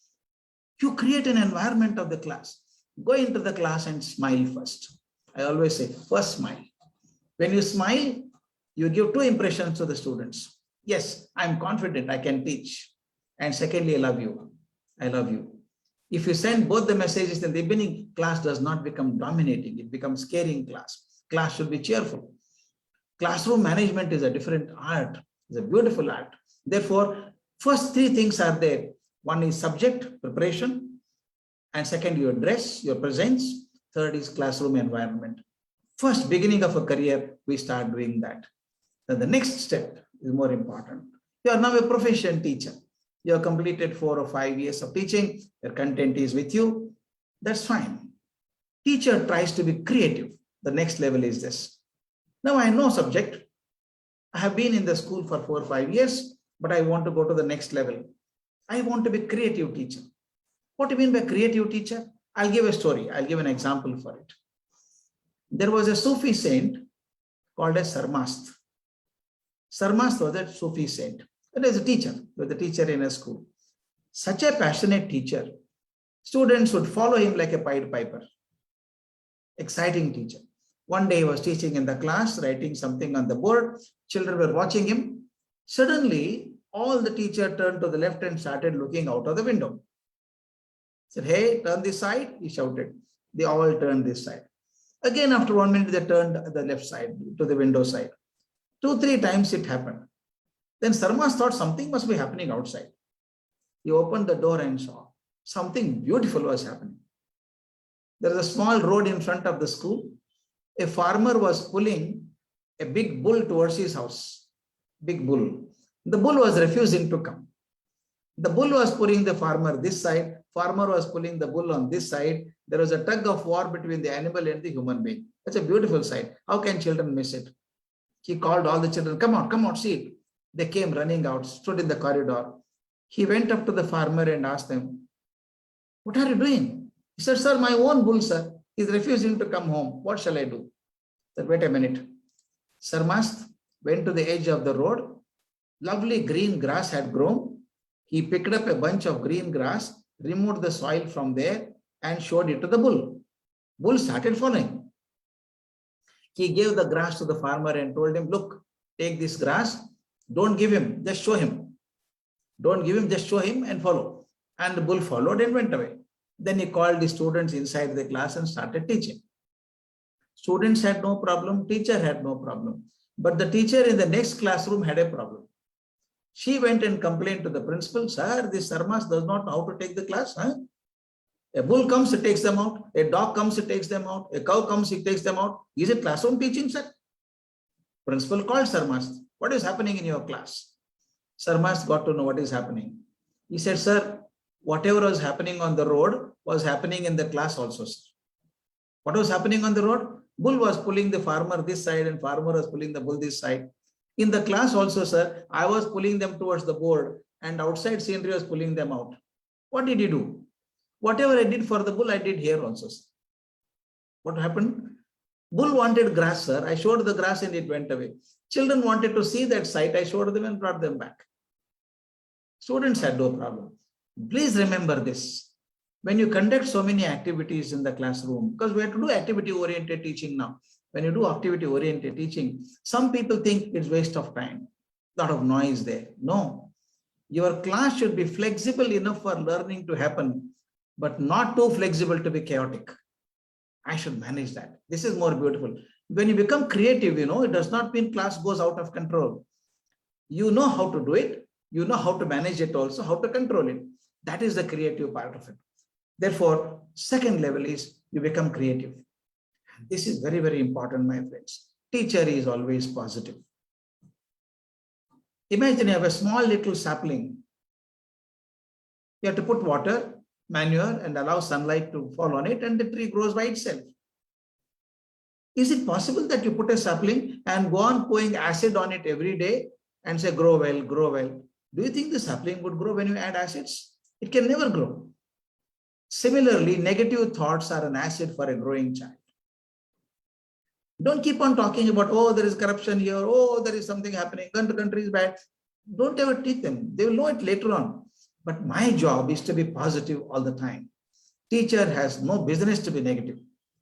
You create an environment of the class. Go into the class and smile first. I always say, first smile. When you smile, you give 2 impressions to the students. Yes, I'm confident I can teach. And secondly, I love you. I love you. If you send both the messages in the beginning, class does not become dominating. It becomes scaring class. Class should be cheerful. Classroom management is a different art. It's a beautiful art. Therefore, first 3 things are there. One is subject, preparation. And second, your dress, your presence. Third is classroom environment. First, beginning of a career, we start doing that. Then the next step is more important. You are now a profession teacher. You have completed 4 or 5 years of teaching. Your content is with you. That's fine. Teacher tries to be creative. The next level is this. Now I know subject. I have been in the school for 4 or 5 years, but I want to go to the next level. I want to be creative teacher. What do you mean by creative teacher? I'll give a story. I'll give an example for it. There was a Sufi saint called as Sarmast. Sarmast was a Sufi saint. It was a teacher. He was a teacher in a school. Such a passionate teacher. Students would follow him like a Pied Piper. Exciting teacher. One day he was teaching in the class, writing something on the board. Children were watching him. Suddenly, all the teacher turned to the left and started looking out of the window. Said, hey, turn this side, he shouted. They all turned this side. Again, after 1 minute, they turned the left side to the window side. 2-3 times it happened. Then Sarmas thought something must be happening outside. He opened the door and saw something beautiful was happening. There is a small road in front of the school. A farmer was pulling a big bull towards his house. Big bull. The bull was refusing to come. The bull was pulling the farmer this side. Farmer was pulling the bull on this side. There was a tug of war between the animal and the human being. That's a beautiful sight. How can children miss it? He called all the children, come out, see it. They came running out, stood in the corridor. He went up to the farmer and asked them, what are you doing? He said, sir, my own bull, sir, is refusing to come home. What shall I do? He said, wait a minute. Sarmast went to the edge of the road. Lovely green grass had grown. He picked up a bunch of green grass, removed the soil from there and showed it to the bull. Bull started following. He gave the grass to the farmer and told him, look, take this grass. Don't give him, just show him. Don't give him, just show him and follow. And the bull followed and went away. Then he called the students inside the class and started teaching. Students had no problem, teacher had no problem. But the teacher in the next classroom had a problem. She went and complained to the principal, sir, this Sarmas does not know how to take the class. Huh? A bull comes, it takes them out. A dog comes, it takes them out. A cow comes, it takes them out. Is it classroom teaching, sir? Principal called Sarmas. What is happening in your class? Sarmas got to know what is happening. He said, sir, whatever was happening on the road was happening in the class also, sir. What was happening on the road? Bull was pulling the farmer this side and farmer was pulling the bull this side. In the class also, sir, I was pulling them towards the board and outside scenery was pulling them out. What did he do? Whatever I did for the bull, I did here also, sir. What happened? Bull wanted grass, sir. I showed the grass and it went away. Children wanted to see that sight. I showed them and brought them back. Students had no problem. Please remember this. When you conduct so many activities in the classroom, because we have to do activity-oriented teaching now. When you do activity-oriented teaching, some people think it's waste of time. A lot of noise there. No. Your class should be flexible enough for learning to happen, but not too flexible to be chaotic. I should manage that. This is more beautiful. When you become creative, it does not mean class goes out of control. You know how to do it. You know how to manage it also, how to control it. That is the creative part of it. Therefore, second level is you become creative. This is very, very important, my friends. Teacher is always positive. Imagine you have a small little sapling. You have to put water, manure, and allow sunlight to fall on it, and the tree grows by itself. Is it possible that you put a sapling and go on pouring acid on it every day and say, grow well, grow well? Do you think the sapling would grow when you add acids? It can never grow. Similarly, negative thoughts are an acid for a growing child. Don't keep on talking about, oh, there is corruption here, oh, there is something happening, country is bad. Don't ever teach them. They will know it later on. But my job is to be positive all the time. Teacher has no business to be negative.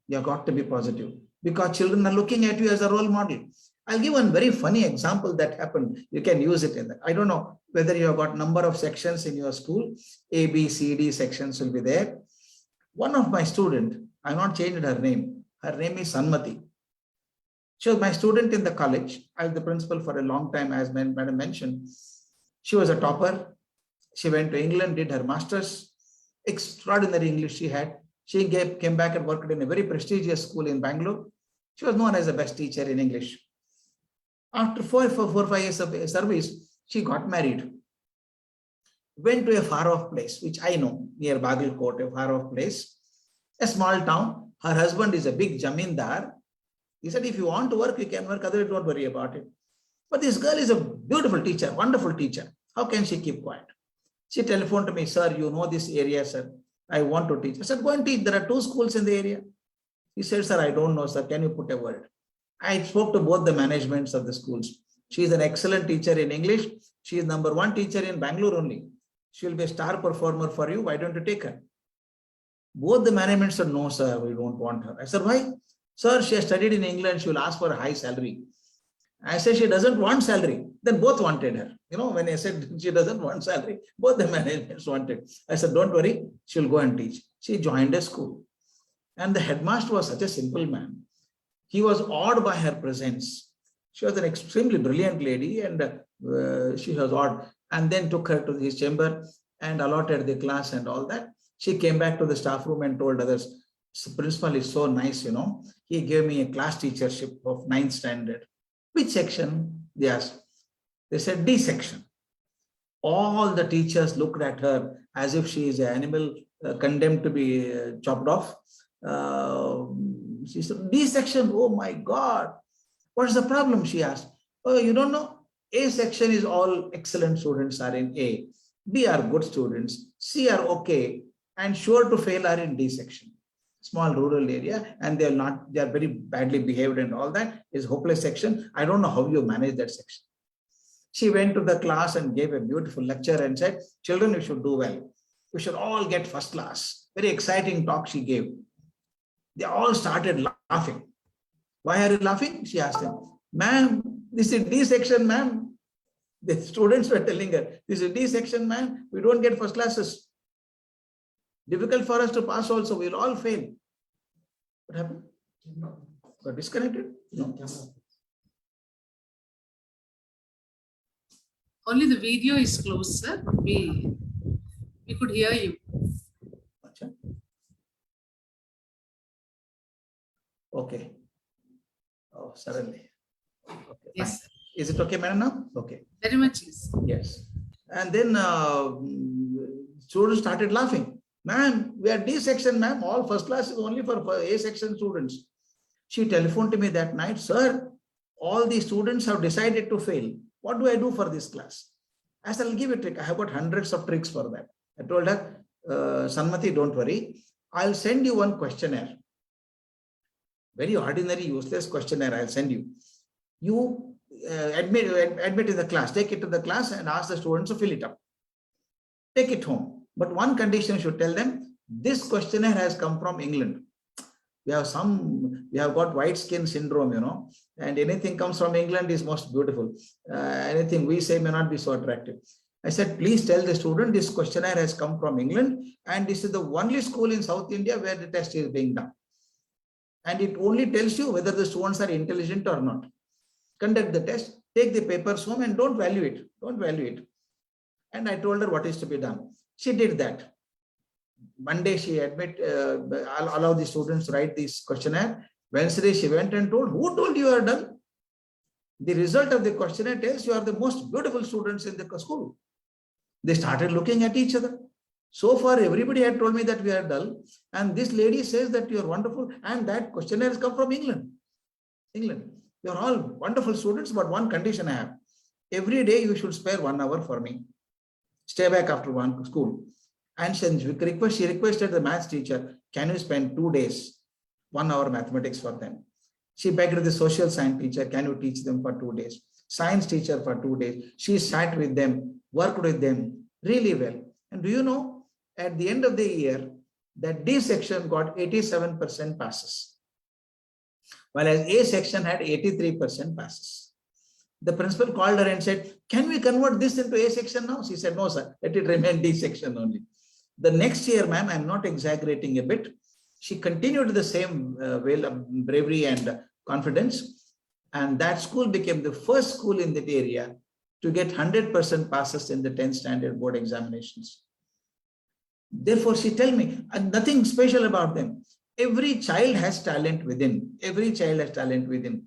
You have got to be positive because children are looking at you as a role model. I'll give one very funny example that happened. You can use it in that. I don't know whether you have got number of sections in your school. A, B, C, D sections will be there. One of my students, I've not changed her name. Her name is Sanmati. She was my student in the college. I was the principal for a long time, as Madam mentioned. She was a topper. She went to England, did her master's. Extraordinary English she had. She came back and worked in a very prestigious school in Bangalore. She was known as the best teacher in English. After 5 years of service, she got married. Went to a far-off place, which I know, near Bagalkot, a far-off place, a small town. Her husband is a big jamindar. He said, if you want to work, you can work, otherwise don't worry about it. But this girl is a beautiful teacher, wonderful teacher. How can she keep quiet? She telephoned to me, sir, you know this area, sir. I want to teach. I said, go and teach. There are 2 schools in the area. He said, sir, I don't know, sir. Can you put a word? I spoke to both the managements of the schools. She is an excellent teacher in English. She is #1 teacher in Bangalore only. She will be a star performer for you. Why don't you take her? Both the management said, no, sir, we don't want her. I said, why? Sir, she has studied in England. She will ask for a high salary. I said, she doesn't want salary. Then both wanted her. You know, when I said she doesn't want salary, both the managements wanted. I said, don't worry, she'll go and teach. She joined a school. And the headmaster was such a simple man. He was awed by her presence. She was an extremely brilliant lady, and she was awed. And then took her to his chamber and allotted the class and all that. She came back to the staff room and told others, principal is so nice, you know. He gave me a class teachership of 9th standard. Which section? They asked. They said D section. All the teachers looked at her as if she is an animal condemned to be chopped off. She said, D section, oh my God. What's the problem? She asked. Oh, you don't know? A section is all excellent students are in A. B are good students. C are okay. And sure to fail are in D section. Small rural area, and they are very badly behaved and all that is hopeless section. I don't know how you manage that section. She went to the class and gave a beautiful lecture and said, children, you should do well. We should all get first class. Very exciting talk she gave. They all started laughing. Why are you laughing? She asked them. Ma'am, this is D section, ma'am. The students were telling her, this is D section, ma'am. We don't get first classes. Difficult for us to pass also. We'll all fail. What happened? Got disconnected? No. Only the video is closed, sir. We could hear you. Okay. Oh, suddenly. Okay, Yes, sir. is it okay, madam, now? Okay. Very much yes. Yes. And then students started laughing. Ma'am, we are D section, ma'am. All first class is only for A section students. She telephoned to me that night, sir, all the students have decided to fail. What do I do for this class? I said, I'll give you a trick. I have got hundreds of tricks for that. I told her, Sanmati, don't worry. I'll send you one questionnaire. Very ordinary, useless questionnaire I'll send you. You admit in the class, take it to the class and ask the students to fill it up. Take it home. But one condition you should tell them, this questionnaire has come from England. We have got white skin syndrome, you know, and anything comes from England is most beautiful. Anything we say may not be so attractive. I said, please tell the student this questionnaire has come from England and this is the only school in South India where the test is being done. And it only tells you whether the students are intelligent or not. Conduct the test, take the papers home and don't value it. Don't value it. And I told her what is to be done. She did that. Monday, she allow the students to write this questionnaire. Wednesday, she went and told, who told you are done? The result of the questionnaire tells you are the most beautiful students in the school. They started looking at each other. So far, everybody had told me that we are dull. And this lady says that you are wonderful. And that questionnaire has come from England. You are all wonderful students, but one condition I have. Every day you should spare 1 hour for me. Stay back after one school. And she requested the maths teacher, can you spend 2 days, 1 hour mathematics for them? She begged the social science teacher, can you teach them for 2 days? Science teacher for 2 days. She sat with them, worked with them really well. And do you know, at the end of the year, that D section got 87% passes, while A section had 83% passes. The principal called her and said, can we convert this into A section now? She said, no, sir, let it remain D section only. The next year, ma'am, I'm not exaggerating a bit. She continued the same way of bravery and confidence. And that school became the first school in that area to get 100% passes in the 10th standard board examinations. Therefore, she tell me, nothing special about them. Every child has talent within. Every child has talent within.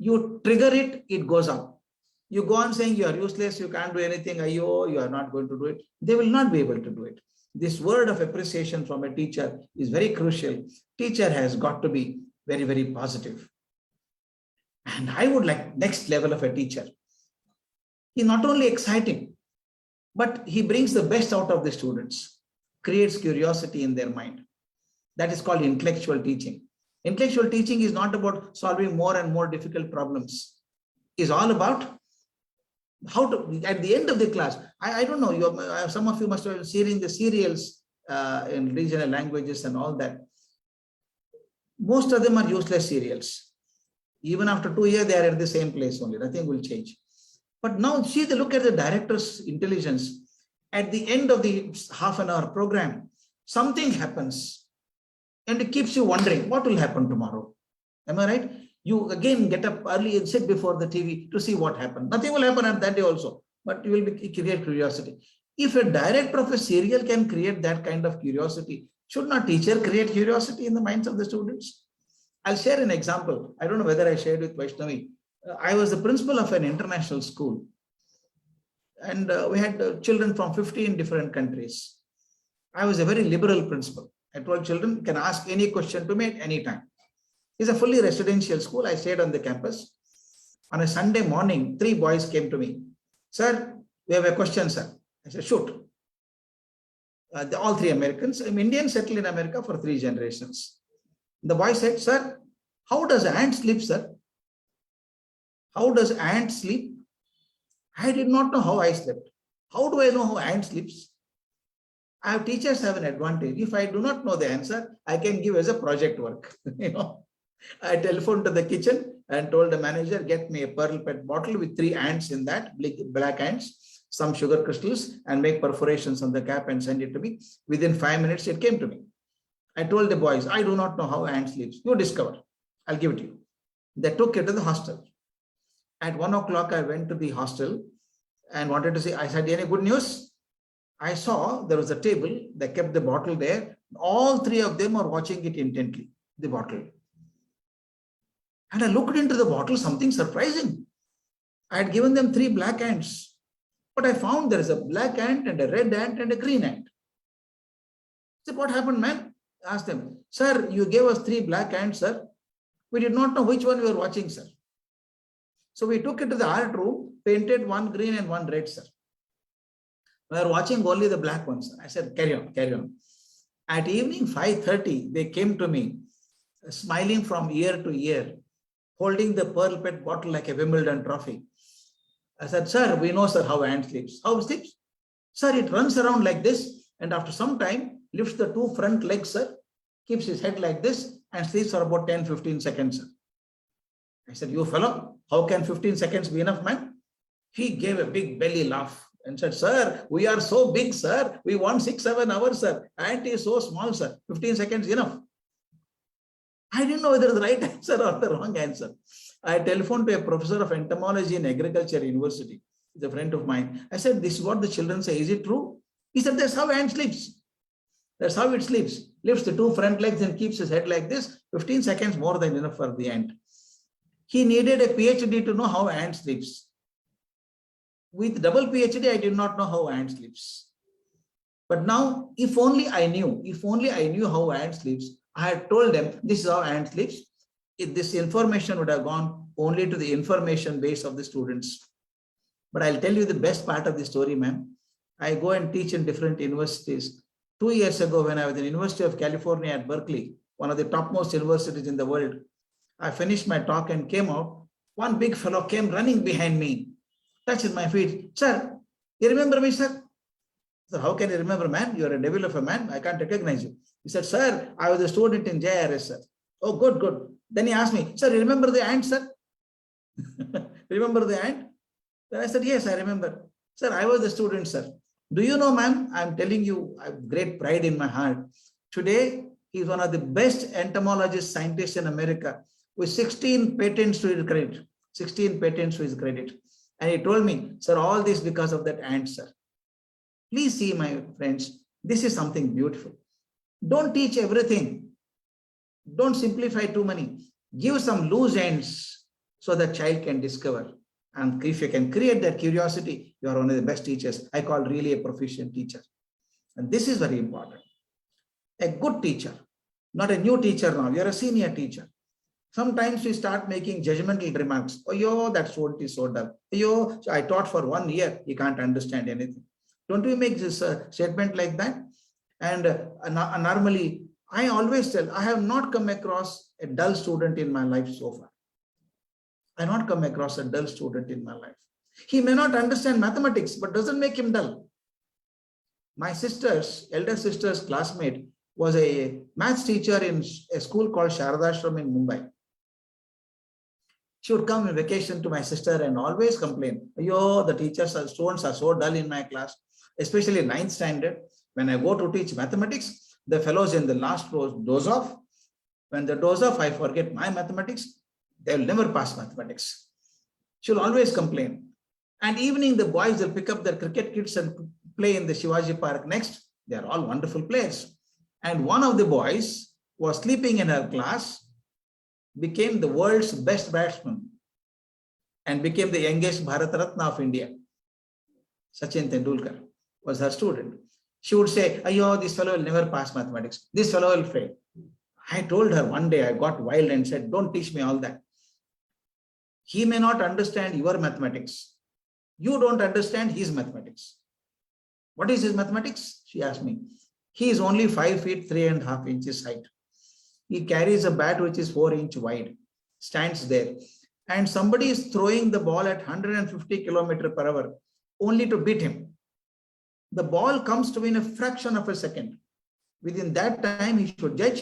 You trigger it, it goes up. You go on saying you are useless, you can't do anything, you are not going to do it. They will not be able to do it. This word of appreciation from a teacher is very crucial. Teacher has got to be very, very positive. And I would like next level of a teacher. He's not only exciting, but he brings the best out of the students, creates curiosity in their mind. That is called intellectual teaching. Intellectual teaching is not about solving more and more difficult problems. It's all about how to, at the end of the class, I don't know, some of you must have seen the serials in regional languages and all that. Most of them are useless serials. Even after 2 years, they are at the same place only. Nothing will change. But now see the look at the director's intelligence. At the end of the half an hour program, something happens and it keeps you wondering what will happen tomorrow. Am I right? You again get up early and sit before the TV to see what happened. Nothing will happen at that day also, but you will create curiosity. If a director of a serial can create that kind of curiosity, should not teacher create curiosity in the minds of the students? I'll share an example. I don't know whether I shared with Vaishnavi. I was the principal of an international school. And we had children from 15 different countries. I was a very liberal principal. I told children can ask any question to me at any time. It's a fully residential school. I stayed on the campus. On a Sunday morning, 3 boys came to me. Sir, we have a question, sir. I said, shoot. All 3 Americans. I'm Indian, settled in America for 3 generations. The boy said, sir, how does an ant sleep, sir? How does ant sleep? I did not know how I slept. How do I know how ant sleeps? Our teachers have an advantage. If I do not know the answer, I can give as a project work. I telephoned to the kitchen and told the manager, get me a pearl pet bottle with 3 ants in that, black ants, some sugar crystals, and make perforations on the cap and send it to me. Within 5 minutes, it came to me. I told the boys, I do not know how ant sleeps. You discover. I'll give it to you. They took it to the hostel. At 1 o'clock, I went to the hostel and wanted to say, I said, any good news? I saw there was a table. They kept the bottle there. All 3 of them are watching it intently, the bottle. And I looked into the bottle, something surprising. I had given them 3 black ants, but I found there is a black ant and a red ant and a green ant. I said, what happened, man? I asked them, sir, you gave us 3 black ants, sir. We did not know which one we were watching, sir. So we took it to the art room, painted 1 green and 1 red, sir. We were watching only the black ones. I said, carry on, carry on. At evening 5:30, they came to me, smiling from ear to ear, holding the pearl pet bottle like a Wimbledon trophy. I said, sir, we know, sir, how ant sleeps. How it sleeps? Sir, it runs around like this, and after some time, lifts the 2 front legs, sir, keeps his head like this, and sleeps for about 10-15 seconds, sir. I said, you fellow, how can 15 seconds be enough, man? He gave a big belly laugh and said, sir, we are so big, sir. We want 6-7 hours, sir. Ant is so small, sir. 15 seconds enough. I didn't know whether the right answer or the wrong answer. I telephoned to a professor of entomology in Agriculture University. He's a friend of mine. I said, this is what the children say. Is it true? He said, that's how ant sleeps. That's how it sleeps. Lifts the 2 front legs and keeps his head like this. 15 seconds more than enough for the ant. He needed a PhD to know how ant sleeps. With double PhD, I did not know how ant sleeps. But now, if only I knew how ant sleeps, I had told them, this is how ant sleeps. This information would have gone only to the information base of the students. But I'll tell you the best part of the story, ma'am. I go and teach in different universities. 2 years ago, when I was in the University of California at Berkeley, one of the topmost universities in the world, I finished my talk and came out. One big fellow came running behind me, touched my feet. Sir, you remember me, sir? Sir, how can you remember, man? You are a devil of a man. I can't recognize you. He said, sir, I was a student in JRS, sir. Oh, good, good. Then he asked me, sir, you remember the ant, sir? Remember the ant? Then I said, yes, I remember. Sir, I was a student, sir. Do you know, ma'am, I'm telling you, I have great pride in my heart. Today, he's one of the best entomologist scientists in America with 16 patents to his credit. 16 patents to his credit. And he told me, sir, all this because of that ant, sir. Please see, my friends, this is something beautiful. Don't teach everything. Don't simplify too many. Give some loose ends so the child can discover. And if you can create that curiosity, you are one of the best teachers. I call really a proficient teacher. And this is very important. A good teacher, not a new teacher now, you're a senior teacher. Sometimes we start making judgmental remarks. Oh, yo, that student is so dull. Yo, I taught for 1 year, he can't understand anything. Don't we make this statement like that? And normally, I always tell, I have not come across a dull student in my life so far. I have not come across a dull student in my life. He may not understand mathematics, but doesn't make him dull. My elder sister's classmate was a maths teacher in a school called Sharadashram in Mumbai. She would come on vacation to my sister and always complain, yo, the students are so dull in my class, especially 9th standard. When I go to teach mathematics, the fellows in the last row doze off. When they doze off, I forget my mathematics. They will never pass mathematics. She will always complain. And evening, the boys will pick up their cricket kits and play in the Shivaji Park next. They are all wonderful players. And one of the boys was sleeping in her class, became the world's best batsman, and became the youngest Bharat Ratna of India. Sachin Tendulkar was her student. She would say, "Ayo, this fellow will never pass mathematics. This fellow will fail." I told her one day, I got wild and said, "Don't teach me all that. He may not understand your mathematics. You don't understand his mathematics." "What is his mathematics?" she asked me. He is only 5 feet 3.5 inches height. He carries a bat which is 4 inch wide, stands there, and somebody is throwing the ball at 150 km/h only to beat him. The ball comes to in a fraction of a second. Within that time, he should judge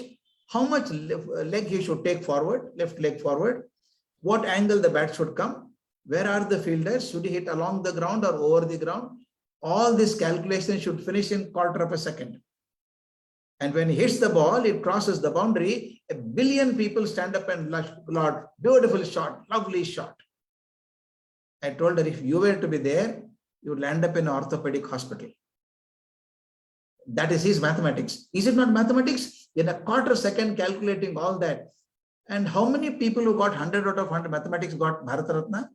how much leg he should take forward, left leg forward, what angle the bat should come, where are the fielders, should he hit along the ground or over the ground. All this calculation should finish in quarter of a second. And when he hits the ball, it crosses the boundary. 1 billion people stand up and applaud. Beautiful shot, lovely shot. I told her, if you were to be there, you would land up in an orthopedic hospital. That is his mathematics. Is it not mathematics? In a quarter second calculating all that. And how many people who got 100 out of 100 mathematics got Bharat Ratna?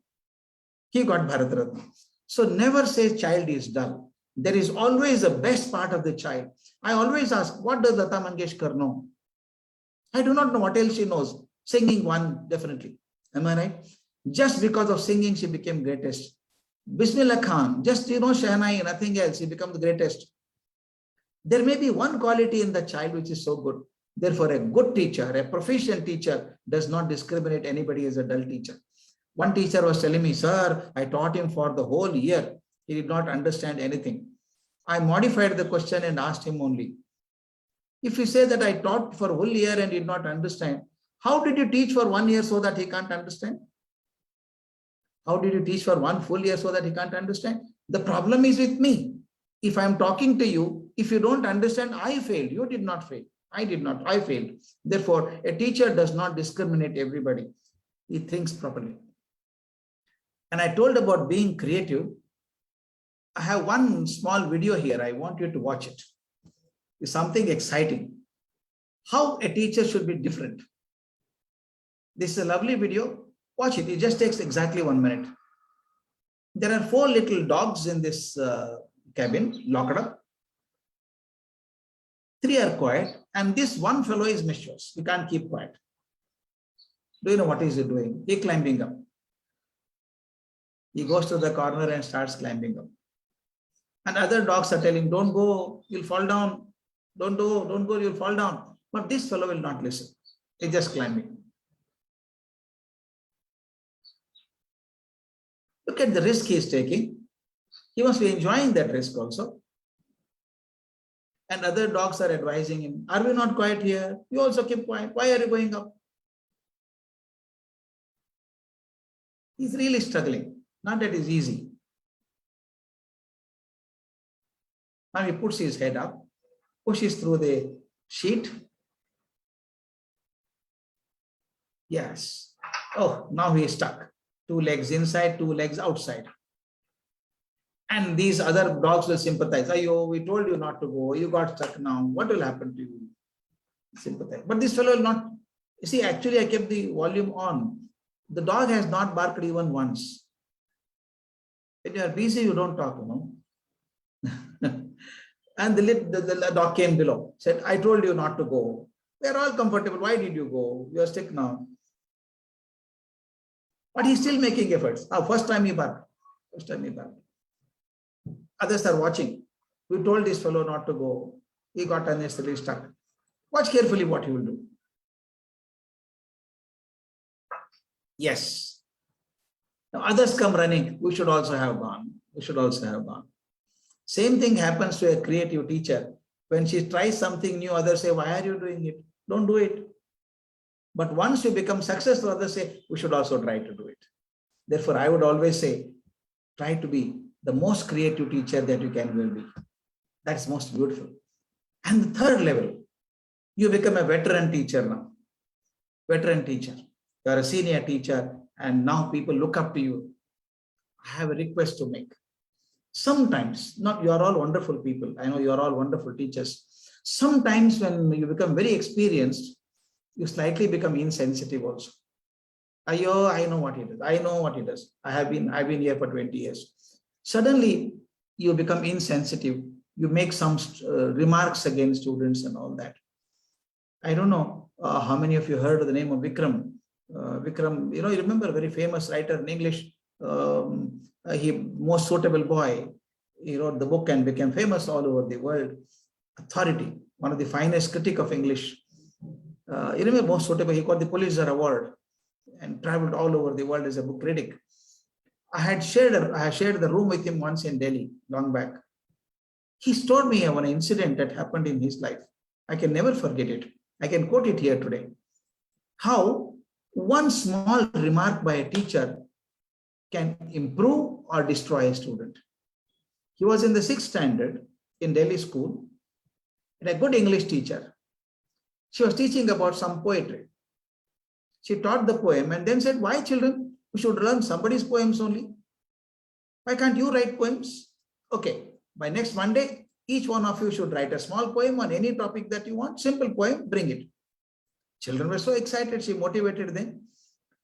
He got Bharat Ratna. So never say child is dull. There is always the best part of the child. I always ask, what does Lata Mangeshkar know? I do not know what else she knows. Singing one, definitely. Am I right? Just because of singing, she became greatest. Bismillah Khan, just Shehnai, nothing else, he becomes the greatest. There may be one quality in the child which is so good. Therefore, a good teacher, a proficient teacher does not discriminate anybody as a dull teacher. One teacher was telling me, "Sir, I taught him for the whole year. He did not understand anything." I modified the question and asked him only, if you say that I taught for a whole year and did not understand, how did you teach for 1 year so that he can't understand? How did you teach for 1 full year so that he can't understand? The problem is with me. If I'm talking to you, if you don't understand, I failed. You did not fail. I did not. I failed. Therefore, a teacher does not discriminate everybody. He thinks properly. And I told about being creative. I have one small video here. I want you to watch it. It's something exciting. How a teacher should be different. This is a lovely video. Watch it. It just takes exactly 1 minute. There are 4 little dogs in this cabin, locked up. 3 are quiet, and this one fellow is mischievous. He can't keep quiet. Do you know what is he doing? He climbing up. He goes to the corner and starts climbing up. And other dogs are telling, "Don't go, you'll fall down. Don't go, you'll fall down." But this fellow will not listen. He's just climbing. Look at the risk he is taking. He must be enjoying that risk also. And other dogs are advising him, "Are we not quiet here? You also keep quiet. Why are you going up?" He's really struggling. Not that it's easy. Now he puts his head up, pushes through the sheet. Yes. Oh, now he is stuck. 2 legs inside, 2 legs outside. And these other dogs will sympathize. "Ayo, we told you not to go. You got stuck now. What will happen to you?" Sympathize. But this fellow will not. You see, actually, I kept the volume on. The dog has not barked even once. When you are busy, you don't talk, And the dog came below, said, I told you not to go. We are all comfortable. Why did you go? You are sick now. But he's still making efforts. First time he barked. First time he barked. Others are watching. We told this fellow not to go. He got unnecessarily stuck. Watch carefully what he will do. Yes. Now others come running. We should also have gone. We should also have gone. Same thing happens to a creative teacher. When she tries something new, others say, why are you doing it? Don't do it. But once you become successful, others say, we should also try to do it. Therefore, I would always say, try to be the most creative teacher that you can will be. That's most beautiful. And the third level, you become a veteran teacher now. Veteran teacher. You are a senior teacher, and now people look up to you. I have a request to make. Sometimes, you are all wonderful people. I know you are all wonderful teachers. Sometimes when you become very experienced, you slightly become insensitive also. I know what it is. I know what it is. I've been here for 20 years. Suddenly, you become insensitive. You make some remarks against students and all that. I don't know how many of you heard of the name of Vikram. Vikram, you remember a very famous writer in English. He Most Suitable Boy. He wrote the book and became famous all over the world. Authority, one of the finest critic of English. You remember Most Suitable? He got the Pulitzer Award and traveled all over the world as a book critic. I had shared the room with him once in Delhi, long back. He told me of an incident that happened in his life. I can never forget it. I can quote it here today. How one small remark by a teacher can improve or destroy a student. He was in the 6th standard in Delhi school, and a good English teacher. She was teaching about some poetry. She taught the poem and then said, why children? We should learn somebody's poems only. Why can't you write poems? Okay, by next Monday, each one of you should write a small poem on any topic that you want. Simple poem, bring it. Children were so excited, she motivated them.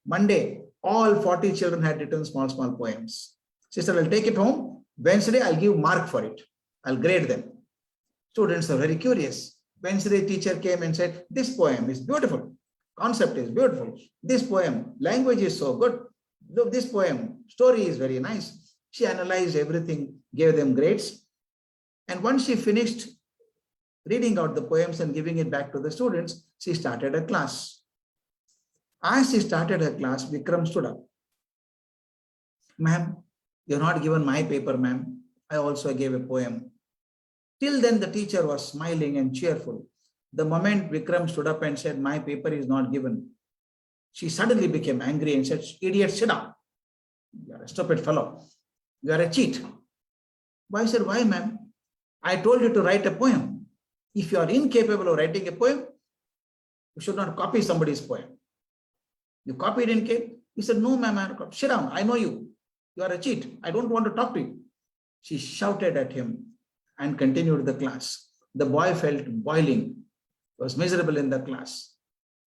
Monday, all 40 children had written small poems. She said, I'll take it home. Wednesday, I'll give mark for it. I'll grade them. Students are very curious. Wednesday, teacher came and said, this poem is beautiful. Concept is beautiful. This poem, language is so good. This poem, story is very nice. She analyzed everything, gave them grades. And once she finished reading out the poems and giving it back to the students, she started a class. As she started her class, Vikram stood up. Ma'am, you're not given my paper, ma'am. I also gave a poem. Till then, the teacher was smiling and cheerful. The moment Vikram stood up and said, my paper is not given, she suddenly became angry and said, idiot, sit down. You are a stupid fellow. You are a cheat. I said, why, ma'am? I told you to write a poem. If you are incapable of writing a poem, you should not copy somebody's poem. You copied and came. He said, no, ma'am, sit down. I know you. You are a cheat. I don't want to talk to you. She shouted at him and continued the class. The boy felt boiling, was miserable in the class.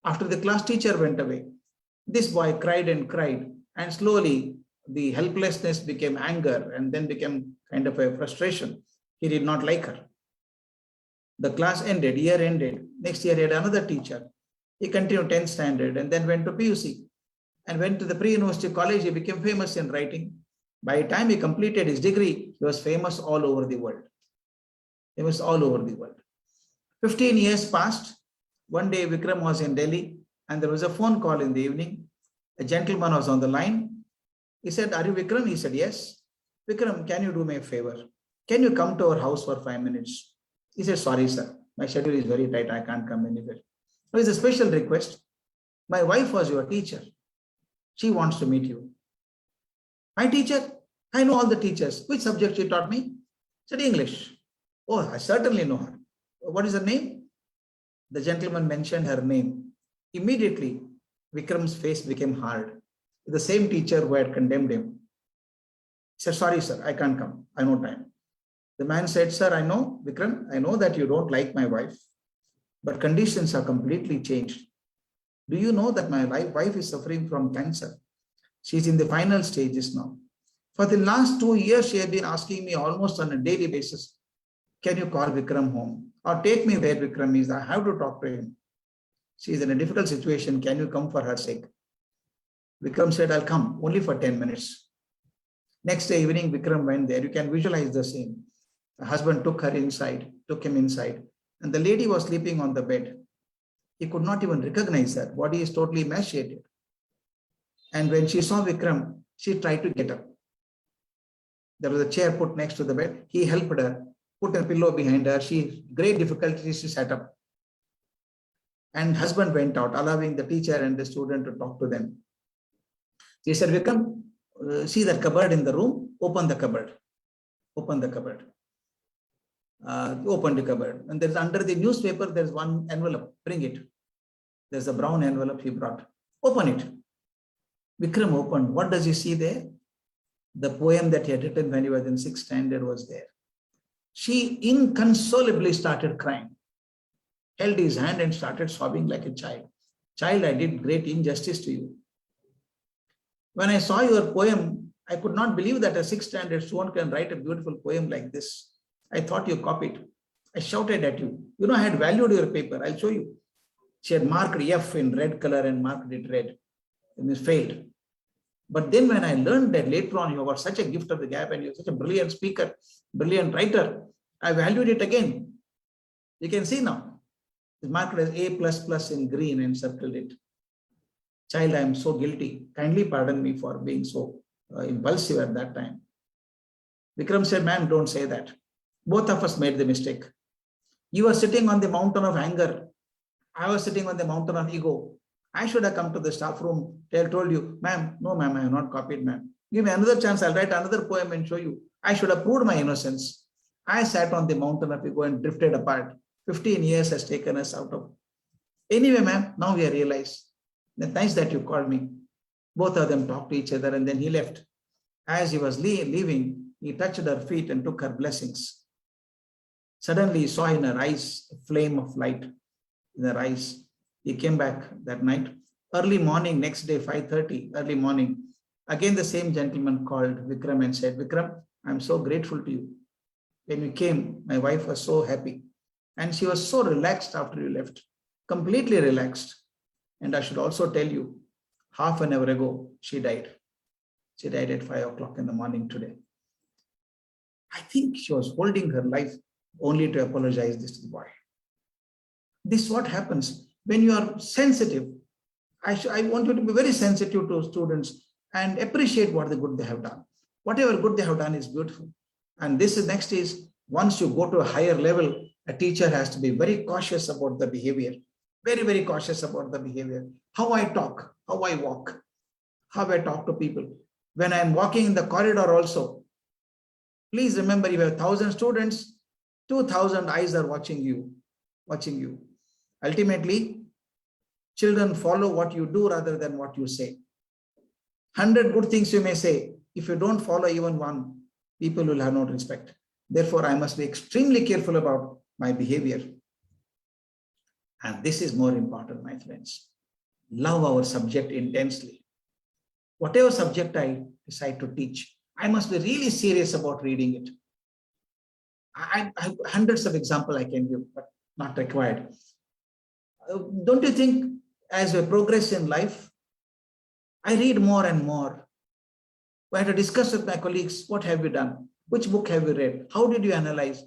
After the class teacher went away, this boy cried and cried, and slowly the helplessness became anger and then became kind of a frustration. He did not like her. The class ended, year ended. Next year he had another teacher. He continued 10th standard and then went to PUC and went to the pre-university college. He became famous in writing. By the time he completed his degree, he was famous all over the world. Famous all over the world. 15 years passed. One day Vikram was in Delhi and there was a phone call in the evening. A gentleman was on the line. He said, are you Vikram? He said, yes. Vikram, can you do me a favor? Can you come to our house for 5 minutes? He said, sorry, sir. My schedule is very tight. I can't come anywhere. So it's a special request. My wife was your teacher. She wants to meet you. My teacher? I know all the teachers. Which subject she taught me? I said, English. Oh, I certainly know her. What is her name? The gentleman mentioned her name. Immediately, Vikram's face became hard. The same teacher who had condemned him. He said, sorry, sir, I can't come. I have no time. The man said, sir, I know, Vikram, I know that you don't like my wife, but conditions are completely changed. Do you know that my wife is suffering from cancer? She's in the final stages now. For the last 2 years, she has been asking me almost on a daily basis, can you call Vikram home? Or take me where Vikram is. I have to talk to him. She is in a difficult situation. Can you come for her sake? Vikram said, I'll come only for 10 minutes. Next day evening, Vikram went there. You can visualize the scene. The husband took him inside, and the lady was sleeping on the bed. He could not even recognize her. Body is totally emaciated. And when she saw Vikram, she tried to get up. There was a chair put next to the bed. He helped her, put a pillow behind her. Great difficulty, she sat up. And husband went out, allowing the teacher and the student to talk to them. He said, Vikram, see that cupboard in the room? Open the cupboard. Open the cupboard. Open the cupboard. And there's under the newspaper, there's one envelope. Bring it. There's a brown envelope he brought. Open it. Vikram opened. What does he see there? The poem that he had written when he was in 6th standard was there. She inconsolably started crying, held his hand and started sobbing like a child. Child, I did great injustice to you. When I saw your poem, I could not believe that a 6th standard student can write a beautiful poem like this. I thought you copied. I shouted at you. You know, I had valued your paper. I'll show you. She had marked F in red color and marked it red. And it failed. But then when I learned that later on you got such a gift of the gap and you're such a brilliant speaker, brilliant writer, I valued it again. You can see now. It's marked as A++ in green and circled it. Child, I am so guilty. Kindly pardon me for being so impulsive at that time. Vikram said, ma'am, don't say that. Both of us made the mistake. You were sitting on the mountain of anger. I was sitting on the mountain of ego. I should have come to the staff room, told you, ma'am, no, ma'am, I have not copied, ma'am. Give me another chance. I'll write another poem and show you. I should have proved my innocence. I sat on the mountain of ego and drifted apart. 15 years has taken us out of. Anyway, ma'am, now we realize. Nice that you called me. Both of them talked to each other and then he left. As he was leaving, he touched her feet and took her blessings. Suddenly he saw in her eyes a flame of light in her eyes. He came back that night. Early morning, next day, 5:30, early morning. Again, the same gentleman called Vikram and said, Vikram, I'm so grateful to you. When you came, my wife was so happy. And she was so relaxed after you left, completely relaxed. And I should also tell you, half an hour ago, she died. She died at 5 o'clock in the morning today. I think she was holding her life only to apologize this to the boy. This is what happens when you are sensitive. I want you to be very sensitive to students and appreciate what the good they have done. Whatever good they have done is beautiful. And this is next is, once you go to a higher level, a teacher has to be very cautious about the behavior. Very, very cautious about the behavior. How I talk, how I walk, how I talk to people. When I'm walking in the corridor also, please remember you have 1,000 students, 2,000 eyes are watching you. Ultimately, children follow what you do rather than what you say. 100 good things you may say. If you don't follow even one, people will have no respect. Therefore, I must be extremely careful about my behavior. And this is more important, my friends. Love our subject intensely. Whatever subject I decide to teach, I must be really serious about reading it. I have hundreds of examples I can give, but not required. Don't you think as we progress in life, I read more and more. I had to discuss with my colleagues, what have you done? Which book have you read? How did you analyze?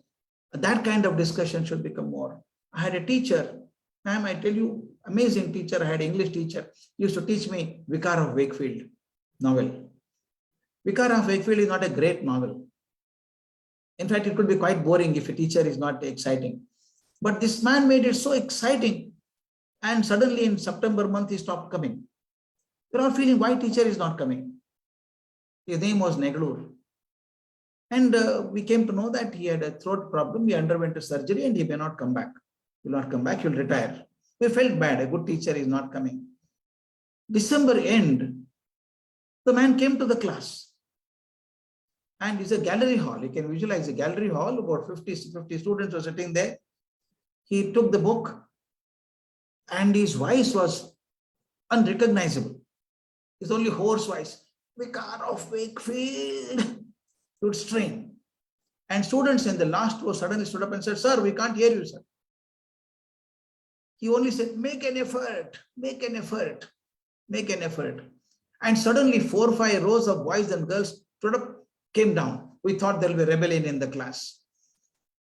That kind of discussion should become more. I had a teacher, ma'am, I tell you, amazing teacher. I had an English teacher, he used to teach me Vicar of Wakefield novel. Vicar of Wakefield is not a great novel. In fact, it could be quite boring if a teacher is not exciting. But this man made it so exciting. And suddenly in September month, he stopped coming. We're all feeling why teacher is not coming. His name was Neglur. And we came to know that he had a throat problem. He underwent a surgery and he may not come back. He will not come back, he will retire. We felt bad. A good teacher is not coming. December end, the man came to the class. And it's a gallery hall. You can visualize a gallery hall. About 50 students were sitting there. He took the book and his voice was unrecognizable. It's only hoarse voice. Vicar of Wakefield would strain. And students in the last row suddenly stood up and said, sir, we can't hear you, sir. He only said, make an effort, make an effort, make an effort. And suddenly 4 or 5 rows of boys and girls stood up, came down. We thought there will be rebellion in the class.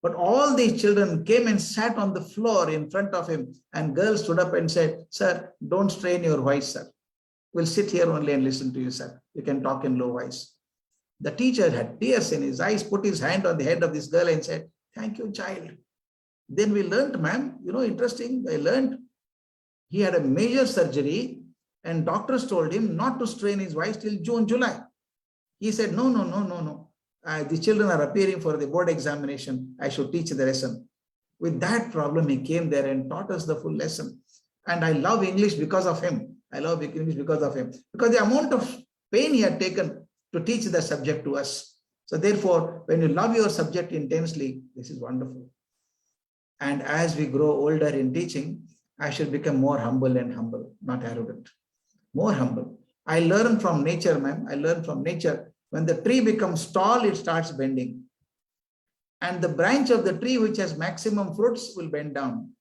But all these children came and sat on the floor in front of him, and girls stood up and said, sir, don't strain your voice, sir. We'll sit here only and listen to you, sir. You can talk in low voice. The teacher had tears in his eyes, put his hand on the head of this girl and said, thank you, child. Then we learned, ma'am, interesting, I learned he had a major surgery and doctors told him not to strain his voice till June, July. He said, no. The children are appearing for the board examination. I should teach the lesson. With that problem, he came there and taught us the full lesson. And I love English because of him. I love English because of him. Because the amount of pain he had taken to teach the subject to us. So therefore, when you love your subject intensely, this is wonderful. And as we grow older in teaching, I should become more humble, not arrogant. More humble. I learn from nature, ma'am. I learn from nature. When the tree becomes tall, it starts bending. And the branch of the tree which has maximum fruits will bend down.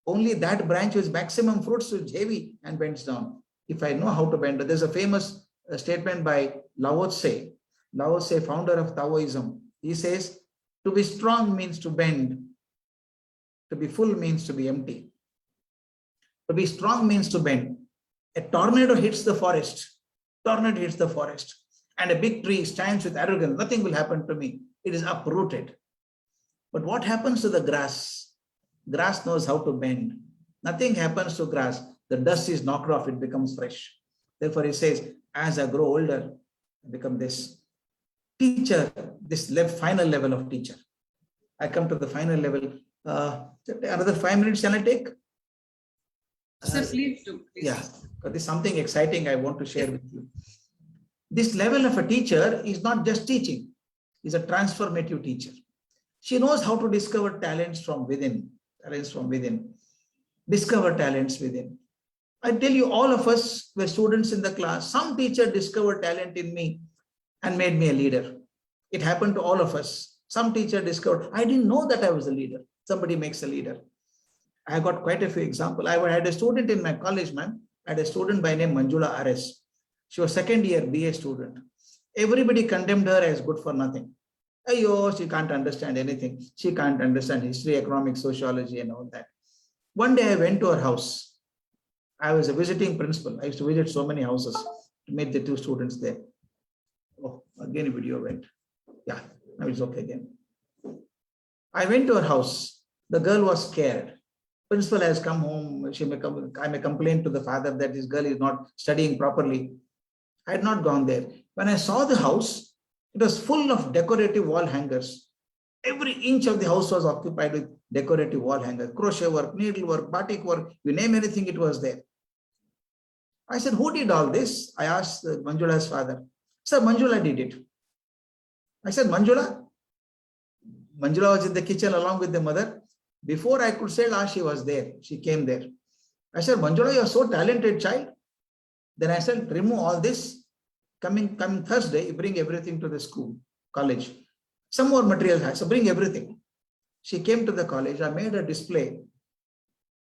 Only that branch with maximum fruits is heavy and bends down. If I know how to bend, there's a famous statement by Lao Tse. Lao Tse, founder of Taoism. He says, to be strong means to bend. To be full means to be empty. To be strong means to bend. A tornado hits the forest. Tornado hits the forest. And a big tree stands with arrogance. Nothing will happen to me. It is uprooted. But what happens to the grass? Grass knows how to bend. Nothing happens to grass. The dust is knocked off. It becomes fresh. Therefore, he says, as I grow older, I become this teacher, this final level of teacher. I come to the final level. Another 5 minutes shall I take? Sir, please do. Please. Yeah, because there's something exciting I want to share with you. This level of a teacher is not just teaching. He's a transformative teacher. She knows how to discover talents from within. Discover talents within. I tell you, all of us were students in the class. Some teacher discovered talent in me and made me a leader. It happened to all of us. Some teacher discovered, I didn't know that I was a leader. Somebody makes a leader. I got quite a few examples. I had a student in my college, ma'am. I had a student by name Manjula RS. She was second year BA student. Everybody condemned her as good for nothing. Ayo, she can't understand anything. She can't understand history, economics, sociology, and all that. One day I went to her house. I was a visiting principal. I used to visit so many houses to meet the 2 students there. Oh, again a video went. Yeah, now it's okay again. I went to her house. The girl was scared. Principal has come home. I may complain to the father that this girl is not studying properly. I had not gone there. When I saw the house, it was full of decorative wall hangers. Every inch of the house was occupied with decorative wall hangers. Crochet work, needlework, batik work, you name anything, it was there. I said, who did all this? I asked Manjula's father. Sir, Manjula did it. I said, Manjula? Manjula was in the kitchen along with the mother. Before I could say, she was there. She came there. I said, Manjula, you are so talented, child. Then I said, remove all this. Coming Thursday, you bring everything to the school, college. Some more material has, so bring everything. She came to the college. I made a display.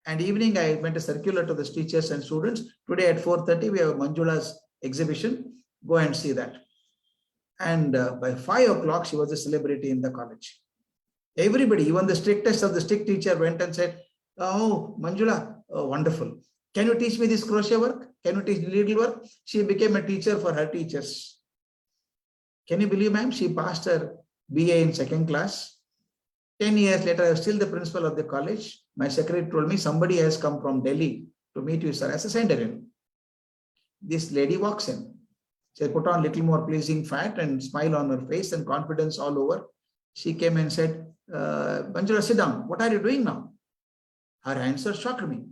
And evening, I went a circular to the teachers and students. Today at 4:30, we have Manjula's exhibition. Go and see that. And by 5 o'clock, she was a celebrity in the college. Everybody, even the strictest of the strict teacher went and said, oh, Manjula, oh, wonderful. Can you teach me this crochet work? Can you teach needlework? She became a teacher for her teachers. Can you believe, ma'am? She passed her BA in 2nd class. 10 years later, I was still the principal of the college. My secretary told me somebody has come from Delhi to meet you, sir. As a sender in. This lady walks in. She put on a little more pleasing fat and smile on her face and confidence all over. She came and said, Manjula, sit down. What are you doing now? Her answer shocked me.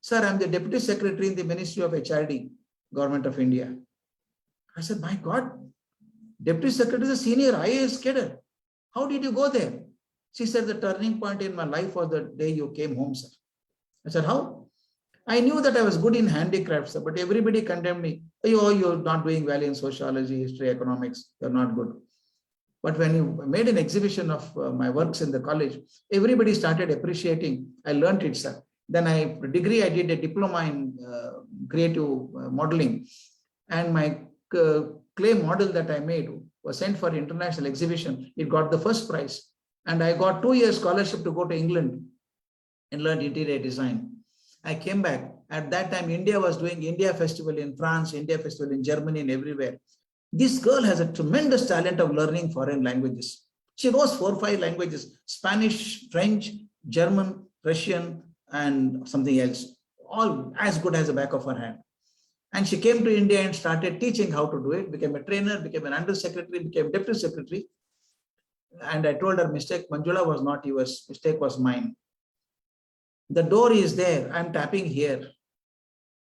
Sir, I'm the Deputy Secretary in the Ministry of HRD, Government of India. I said, my God, Deputy Secretary is a senior IAS cadre. How did you go there? She said, the turning point in my life was the day you came home, sir. I said, how? I knew that I was good in handicrafts, but everybody condemned me. Oh, you're not doing well in sociology, history, economics. You're not good. But when you made an exhibition of my works in the college, everybody started appreciating. I learned it, sir. Then I did a diploma in creative modeling. And my clay model that I made was sent for international exhibition. It got the first prize. And I got 2 years scholarship to go to England and learn interior design. I came back. At that time, India was doing India Festival in France, India Festival in Germany, and everywhere. This girl has a tremendous talent of learning foreign languages. She knows 4 or 5 languages: Spanish, French, German, Russian, and something else, all as good as the back of her hand. And she came to India and started teaching how to do it, became a trainer, became an undersecretary, became deputy secretary. And I told her, mistake, Manjula, was not yours, mistake was mine. The door is there, I'm tapping here.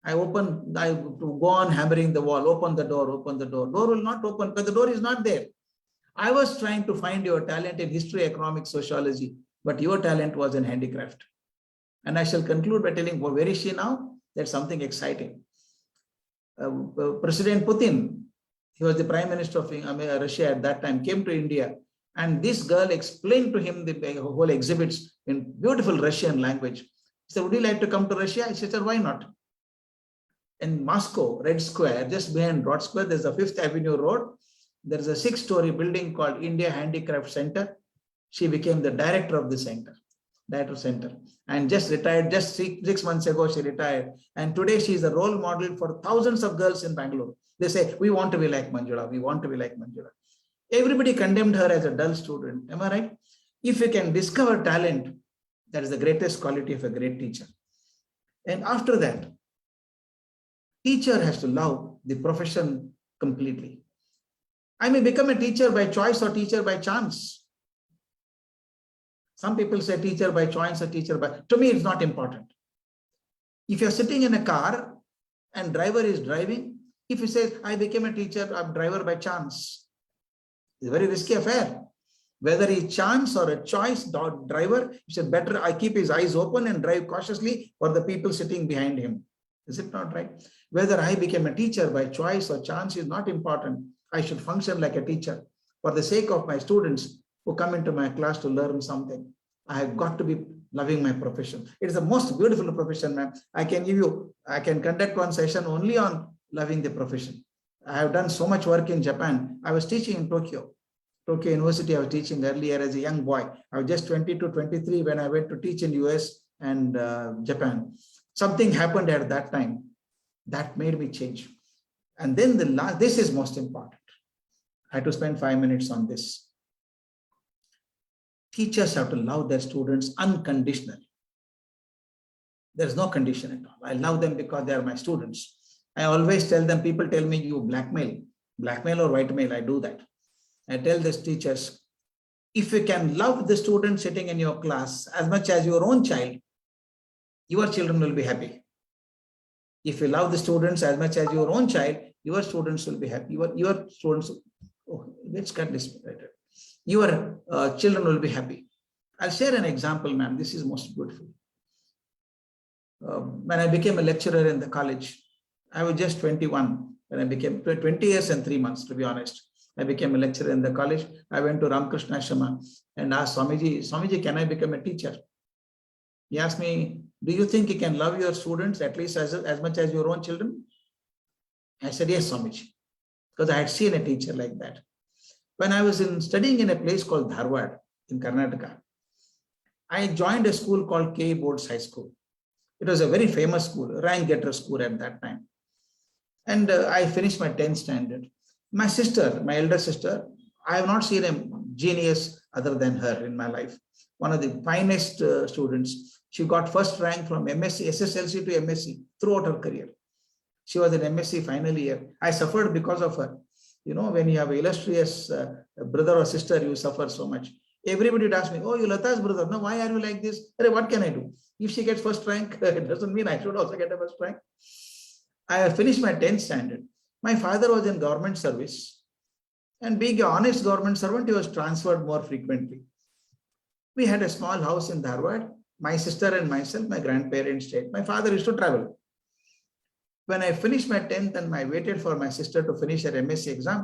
I go on hammering the wall, open the door. Door will not open because the door is not there. I was trying to find your talent in history, economics, sociology, but your talent was in handicraft. And I shall conclude by telling, well, where is she now? That's something exciting. President Putin, he was the Prime Minister of Russia at that time, came to India. And this girl explained to him the whole exhibits in beautiful Russian language. He said, would you like to come to Russia? I said, why not? In Moscow, Red Square, just behind Broad Square, there's a 5th Avenue Road. There's a 6-story building called India Handicraft Center. She became the director of the center, and just retired. Just 6 months ago, she retired. And today she is a role model for thousands of girls in Bangalore. They say, we want to be like Manjula. We want to be like Manjula. Everybody condemned her as a dull student. Am I right? If you can discover talent, that is the greatest quality of a great teacher. And after that, teacher has to love the profession completely. I may become a teacher by choice or teacher by chance. Some people say teacher by choice or teacher by... To me, it's not important. If you're sitting in a car and driver is driving, if he says, I became a teacher, I'm driver by chance, it's a very risky affair. Whether he's chance or a choice driver, he said, better I keep his eyes open and drive cautiously for the people sitting behind him. Is it not right? Whether I became a teacher by choice or chance is not important. I should function like a teacher. For the sake of my students who come into my class to learn something, I have got to be loving my profession. It is the most beautiful profession, ma'am. I can conduct one session only on loving the profession. I have done so much work in Japan. I was teaching in Tokyo University. I was teaching earlier as a young boy. I was just 22, 23 when I went to teach in US and Japan. Something happened at that time that made me change. And then this is most important. I had to spend 5 minutes on this. Teachers have to love their students unconditionally. There's no condition at all. I love them because they are my students. I always tell them, people tell me you blackmail or whitemail, I do that. I tell these teachers, if you can love the student sitting in your class as much as your own child, your children will be happy. If you love the students as much as your own child, your students will be happy. Your students, let's cut this. Your children will be happy. I'll share an example, ma'am. This is most beautiful. When I became a lecturer in the college, I was just 21. When I became 20 years and 3 months, to be honest, I became a lecturer in the college. I went to Ramakrishna Ashrama and asked Swamiji, can I become a teacher? He asked me, do you think you can love your students at least as much as your own children? I said, yes, Swamiji, because I had seen a teacher like that. When I was studying in a place called Dharwad in Karnataka, I joined a school called K. Boards High School. It was a very famous school, rank getter school at that time. And I finished my 10th standard. My sister, my elder sister, I have not seen a genius other than her in my life. One of the finest students. She got first rank from MSc, SSLC to MSc throughout her career. She was in MSc final year. I suffered because of her. You know, when you have an illustrious brother or sister, you suffer so much. Everybody would ask me, oh, you Lata's brother. No, why are you like this? What can I do? If she gets first rank, it doesn't mean I should also get a first rank. I finished my 10th standard. My father was in government service. And being an honest government servant, he was transferred more frequently. We had a small house in Dharwad. My sister and myself, my grandparents stayed. My father used to travel. When I finished my 10th and I waited for my sister to finish her MSc exam,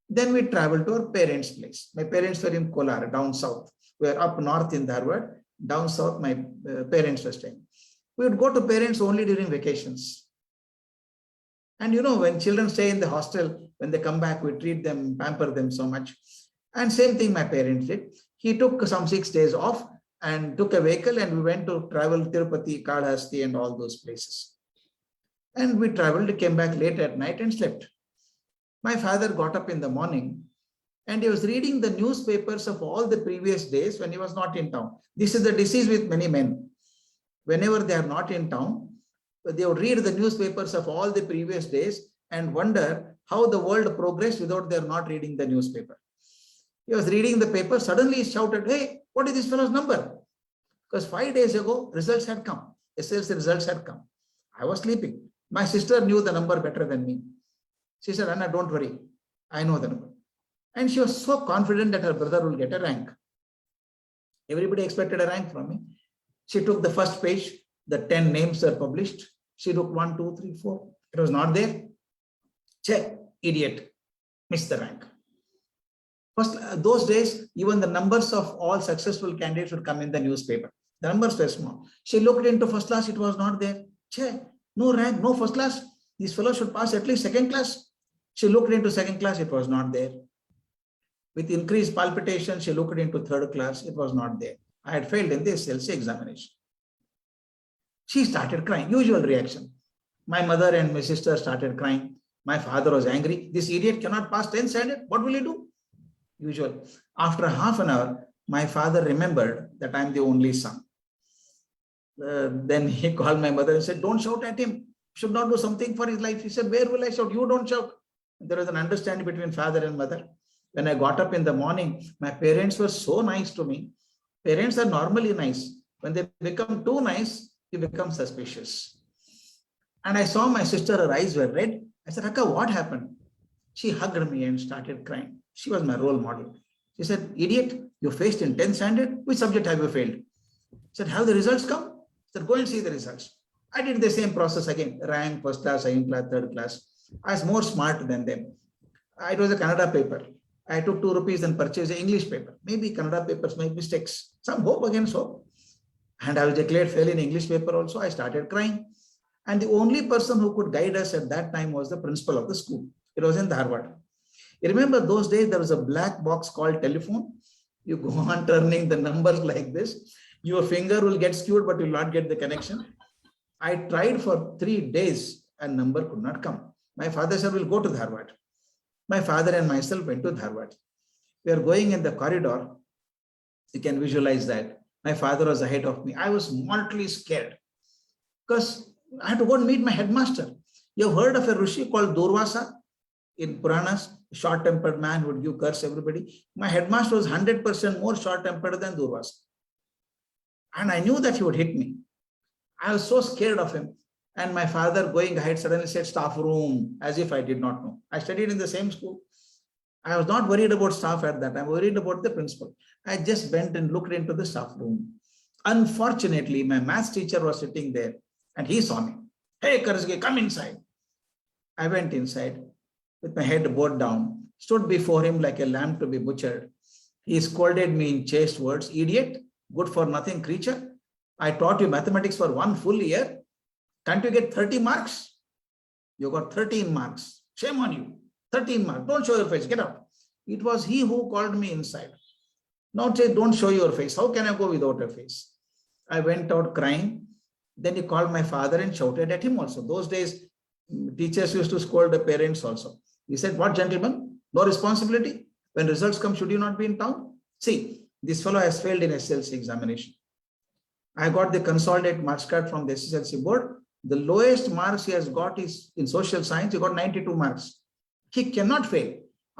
then we traveled to our parents' place. My parents were in Kolar, down south. We were up north in Dharwad. Down south, my parents were staying. We would go to parents only during vacations. And you know, when children stay in the hostel, when they come back, we treat them, pamper them so much. And same thing my parents did. He took some 6 days off and took a vehicle, and we went to travel Tirupati, Kalahasti, and all those places. And we traveled, came back late at night and slept. My father got up in the morning and he was reading the newspapers of all the previous days when he was not in town. This is the disease with many men. Whenever they are not in town, they would read the newspapers of all the previous days and wonder how the world progressed without their not reading the newspaper. He was reading the paper, suddenly he shouted, "Hey, what is this fellow's number?" Because 5 days ago, results had come. SLC results had come. I was sleeping. My sister knew the number better than me. She said, "Anna, don't worry. I know the number." And she was so confident that her brother will get a rank. Everybody expected a rank from me. She took the first page. The 10 names are published. She looked 1, 2, 3, 4. It was not there. Check, idiot, missed the rank. First, those days, even the numbers of all successful candidates would come in the newspaper. The numbers were small. She looked into first class. It was not there. Check, no rank, no first class. This fellow should pass at least second class. She looked into second class. It was not there. With increased palpitation, she looked into third class. It was not there. I had failed in the SLC examination. She started crying, usual reaction. My mother and my sister started crying. My father was angry. This idiot cannot pass 10th standard. What will he do? Usual. After half an hour, my father remembered that I'm the only son. Then he called my mother and said, "Don't shout at him. Should not do something for his life." He said, "Where will I shout? You don't shout." There was an understanding between father and mother. When I got up in the morning, my parents were so nice to me. Parents are normally nice. When they become too nice, you become suspicious. And I saw my sister, her eyes were red. I said, "Akka, what happened?" She hugged me and started crying. She was my role model. She said, "Idiot, you faced in 10th standard. Which subject have you failed?" I said, "Have the results come?" I said, "Go and see the results." I did the same process again. Rank, first class, second class, third class. I was more smart than them. It was a Kannada paper. I took 2 rupees and purchased an English paper. Maybe Kannada papers make mistakes. Some hope against hope. And I was declared fail in English paper also. I started crying. And the only person who could guide us at that time was the principal of the school. It was in Dharwad. You remember those days, there was a black box called telephone. You go on turning the numbers like this. Your finger will get skewed, but you will not get the connection. I tried for 3 days and number could not come. My father said, "We'll go to Dharwad." My father and myself went to Dharwad. We are going in the corridor. You can visualize that. My father was ahead of me. I was mortally scared because I had to go and meet my headmaster. You have heard of a Rishi called Durvasa in Puranas, short-tempered man who would give curse everybody. My headmaster was 100% more short-tempered than Durvasa. And I knew that he would hit me. I was so scared of him. And my father going ahead suddenly said, "Staff room," as if I did not know. I studied in the same school. I was not worried about staff at that time. I was worried about the principal. I just went and looked into the staff room. Unfortunately, my maths teacher was sitting there and he saw me. "Hey, Karajagi, come inside." I went inside with my head bowed down, stood before him like a lamb to be butchered. He scolded me in chaste words, "Idiot, good for nothing creature. I taught you mathematics for 1 full year. Can't you get 30 marks? You got 13 marks. Shame on you. 13 marks. Don't show your face. Get out." It was he who called me inside. Now say, "Don't show your face." How can I go without a face? I went out crying. Then he called my father and shouted at him also. Those days, teachers used to scold the parents also. He said, "What, gentlemen? No responsibility? When results come, should you not be in town? See, this fellow has failed in SLC examination." I got the consolidated marks card from the SSLC board. The lowest marks he has got is in social science. He got 92 marks. He cannot fail.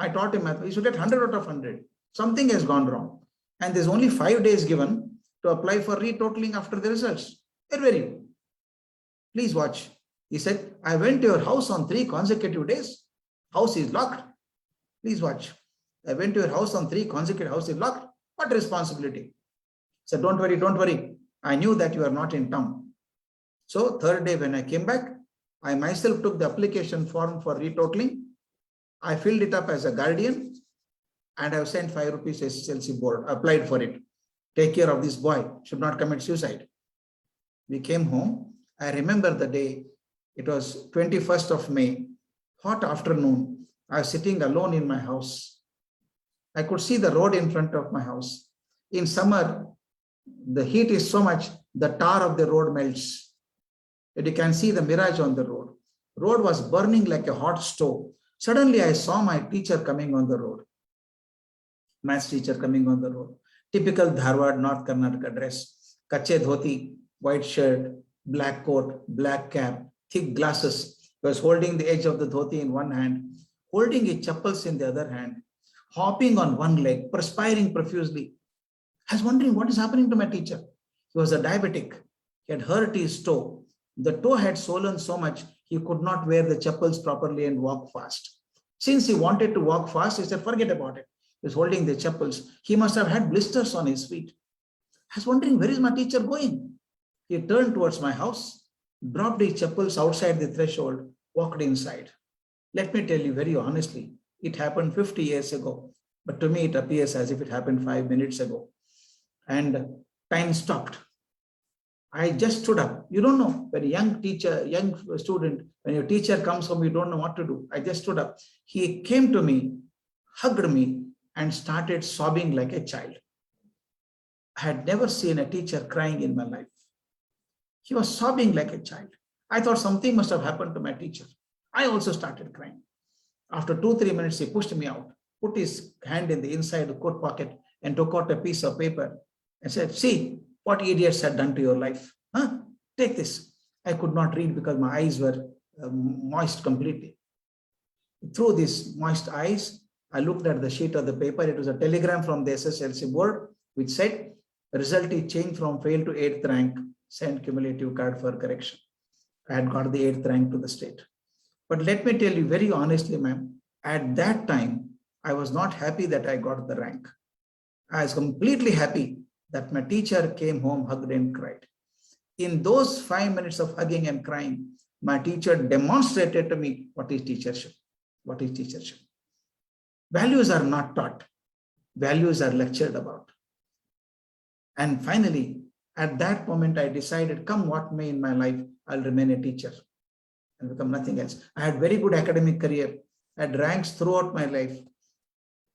I taught him math. He should get 100 out of 100. Something has gone wrong. And there's only 5 days given to apply for retotaling after the results. Very. Please watch. He said, "I went to your house on 3 consecutive days. House is locked." Please watch. "I went to your house on 3 consecutive house is locked. What responsibility?" He said, "Don't worry, don't worry. I knew that you are not in town." So 3rd day when I came back, I myself took the application form for retotaling. I filled it up as a guardian and I have sent 5 rupees to SSLC board, applied for it. Take care of this boy, should not commit suicide. We came home. I remember the day, it was 21st of May, hot afternoon. I was sitting alone in my house. I could see the road in front of my house. In summer, the heat is so much, the tar of the road melts. And you can see the mirage on the road. Road was burning like a hot stove. Suddenly I saw my teacher coming on the road. Maths teacher coming on the road. Typical Dharwad, North Karnataka dress. Kache dhoti, white shirt, black coat, black cap, thick glasses. He was holding the edge of the dhoti in one hand, holding his chappals in the other hand, hopping on one leg, perspiring profusely. I was wondering what is happening to my teacher. He was a diabetic. He had hurt his toe. The toe had swollen so much he could not wear the chappals properly and walk fast. Since he wanted to walk fast, he said, forget about it. He was holding the chappals. He must have had blisters on his feet. I was wondering, where is my teacher going? He turned towards my house, dropped his chappals outside the threshold, walked inside. Let me tell you very honestly, it happened 50 years ago, but to me it appears as if it happened 5 minutes ago. And time stopped. I just stood up. You don't know, when a young teacher, young student, when your teacher comes home, you don't know what to do. I just stood up. He came to me, hugged me, and started sobbing like a child. I had never seen a teacher crying in my life. He was sobbing like a child. I thought something must have happened to my teacher. I also started crying. After 2-3 minutes, he pushed me out, put his hand in the inside the coat pocket and took out a piece of paper and said, see what idiots had done to your life. Huh? Take this. I could not read because my eyes were moist completely. Through these moist eyes, I looked at the sheet of the paper. It was a telegram from the SSLC board, which said, result is changed from fail to 8th rank, send cumulative card for correction. I had got the 8th rank to the state. But let me tell you very honestly, ma'am, at that time, I was not happy that I got the rank. I was completely happy that my teacher came home, hugged and cried. In those 5 minutes of hugging and crying, my teacher demonstrated to me what is teachership. What is teachership? Values are not taught. Values are lectured about. And finally, at that moment, I decided, come what may in my life, I'll remain a teacher and become nothing else. I had very good academic career. I had ranks throughout my life.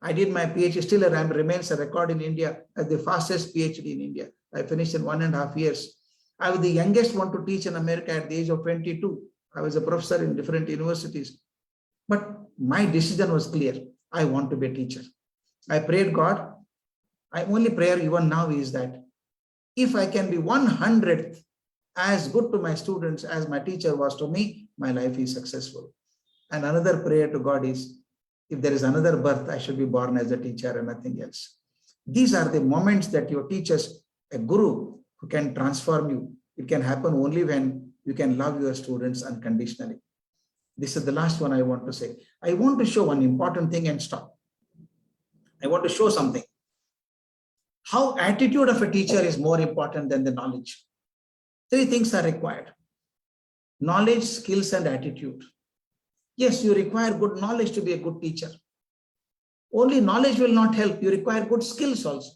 I did my PhD, still remains a record in India as the fastest PhD in India. I finished in 1.5 years. I was the youngest one to teach in America at the age of 22. I was a professor in different universities. But my decision was clear. I want to be a teacher. I prayed God. My only prayer even now is that if I can be 100th as good to my students as my teacher was to me, my life is successful. And another prayer to God is, if there is another birth, I should be born as a teacher and nothing else. These are the moments that your teachers, a guru who can transform you. It can happen only when you can love your students unconditionally. This is the last one I want to say. I want to show one important thing and stop. I want to show something. How attitude of a teacher is more important than the knowledge. 3 things are required. Knowledge, skills, and attitude. Yes, you require good knowledge to be a good teacher. Only knowledge will not help. You require good skills also.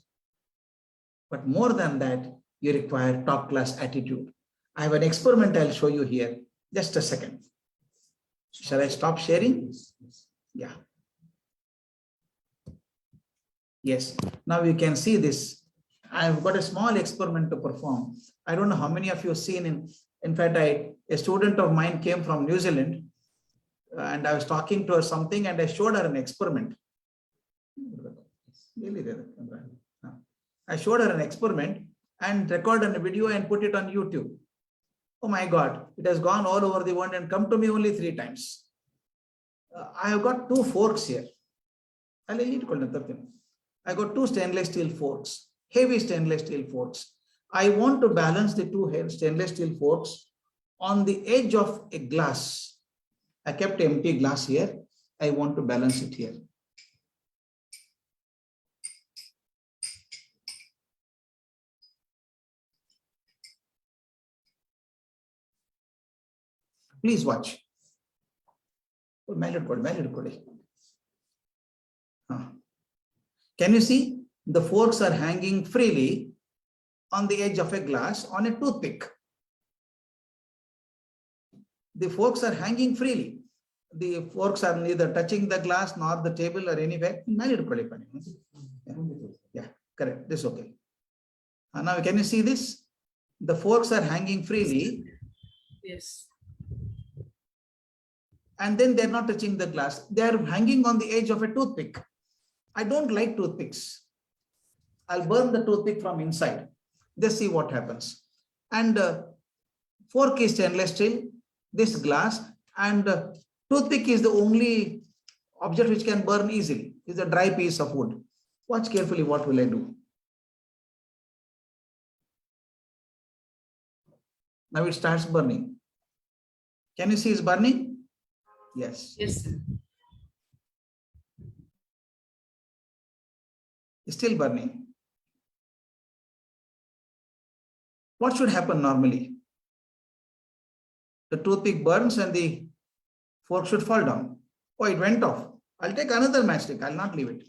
But more than that, you require top-class attitude. I have an experiment I'll show you here. Just a second. Shall I stop sharing? Yeah. Yes. Now you can see this. I've got a small experiment to perform. I don't know how many of you have seen. In fact, a student of mine came from New Zealand and I was talking to her something and I showed her an experiment. I showed her an experiment and recorded a video and put it on YouTube. Oh my God, it has gone all over the world and come to me only 3 times. I have got 2 forks here. I got 2 stainless steel forks, heavy stainless steel forks. I want to balance the 2 stainless steel forks on the edge of a glass. I kept an empty glass here. I want to balance it here. Please watch. Oh, melody. Can you see the forks are hanging freely on the edge of a glass on a toothpick? The forks are hanging freely. The forks are neither touching the glass nor the table or anywhere. Yeah, correct. This is okay. Now, can you see this? The forks are hanging freely. Yes. And then they're not touching the glass. They're hanging on the edge of a toothpick. I don't like toothpicks. I'll burn the toothpick from inside. Just see what happens. And fork is stainless steel, this glass, and toothpick is the only object which can burn easily. It's a dry piece of wood. Watch carefully, what will I do? Now it starts burning. Can you see it's burning? Yes. Yes, sir. It's still burning. What should happen normally? The toothpick burns and the fork should fall down. Oh, it went off. I'll take another matchstick. I'll not leave it.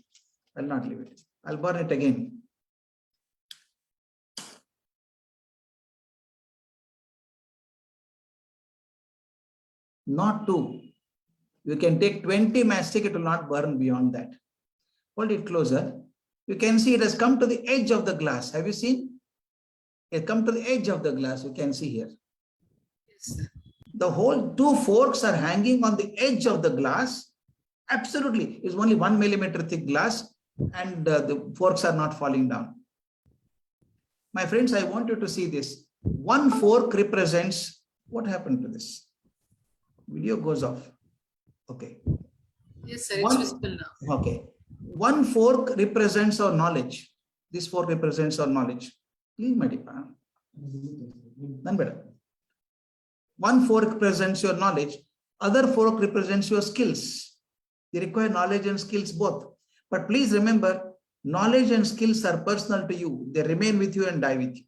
I'll burn it again. Not two. You can take 20 matchstick, it will not burn beyond that. Hold it closer. You can see it has come to the edge of the glass. Have you seen? It come to the edge of the glass. You can see here. Yes. The whole two forks are hanging on the edge of the glass. Absolutely. It's only 1 millimeter thick glass and the forks are not falling down. My friends, I want you to see this. One fork represents, what happened to this? Video goes off. Okay. Yes, sir. It's visible now. Okay. One fork represents our knowledge. This fork represents our knowledge. Please, Medipa. None better. One fork represents your knowledge. Other fork represents your skills. You require knowledge and skills both. But please remember, knowledge and skills are personal to you. They remain with you and die with you.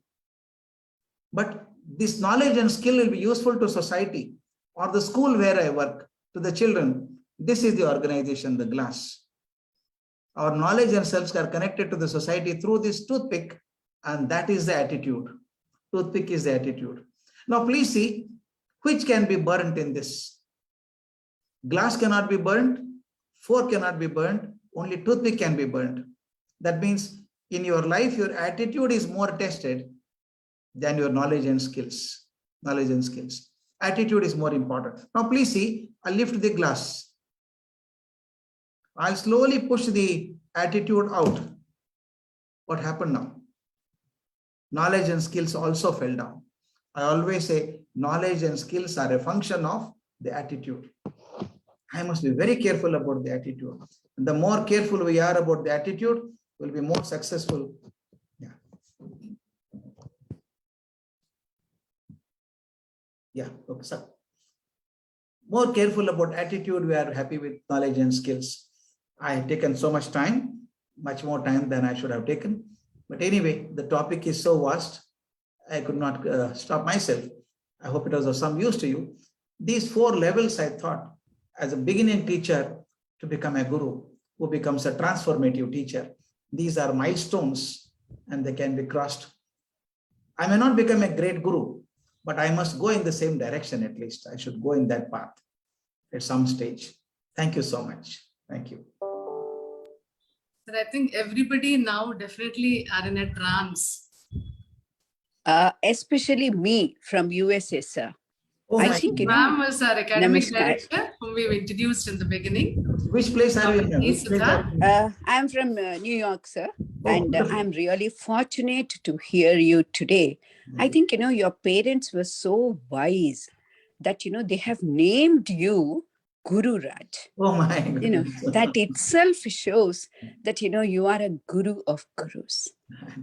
But this knowledge and skill will be useful to society or the school where I work, to the children. This is the organization, the glass. Our knowledge and selves are connected to the society through this toothpick, and that is the attitude. Toothpick is the attitude. Now, please see which can be burnt in this. Glass cannot be burnt, fork cannot be burnt, only toothpick can be burnt. That means in your life, your attitude is more tested than your knowledge and skills. Knowledge and skills. Attitude is more important. Now, please see, I'll lift the glass. I'll slowly push the attitude out. What happened now? Knowledge and skills also fell down. I always say knowledge and skills are a function of the attitude. I must be very careful about the attitude. And the more careful we are about the attitude, we'll be more successful. Yeah. Yeah. Okay, sir. More careful about attitude, we are happy with knowledge and skills. I have taken so much time, much more time than I should have taken. But anyway, the topic is so vast, I could not stop myself. I hope it was of some use to you. These 4 levels, I thought, as a beginning teacher to become a guru, who becomes a transformative teacher. These are milestones and they can be crossed. I may not become a great guru, but I must go in the same direction at least. I should go in that path at some stage. Thank you so much. Thank you. But I think everybody now definitely are in a trance. Especially me from USA, sir. Oh, I think, you know, Ma'am was our academic Namaskar. director, whom we've introduced in the beginning. Which place are you in? Yes, Which place are you in? I'm from New York, sir, Oh, and wonderful. I'm really fortunate to hear you today. I think, you know, your parents were so wise that, you know, they have named you Gururaj. Oh my You know, goodness. that itself shows that, you know, you are a guru of gurus.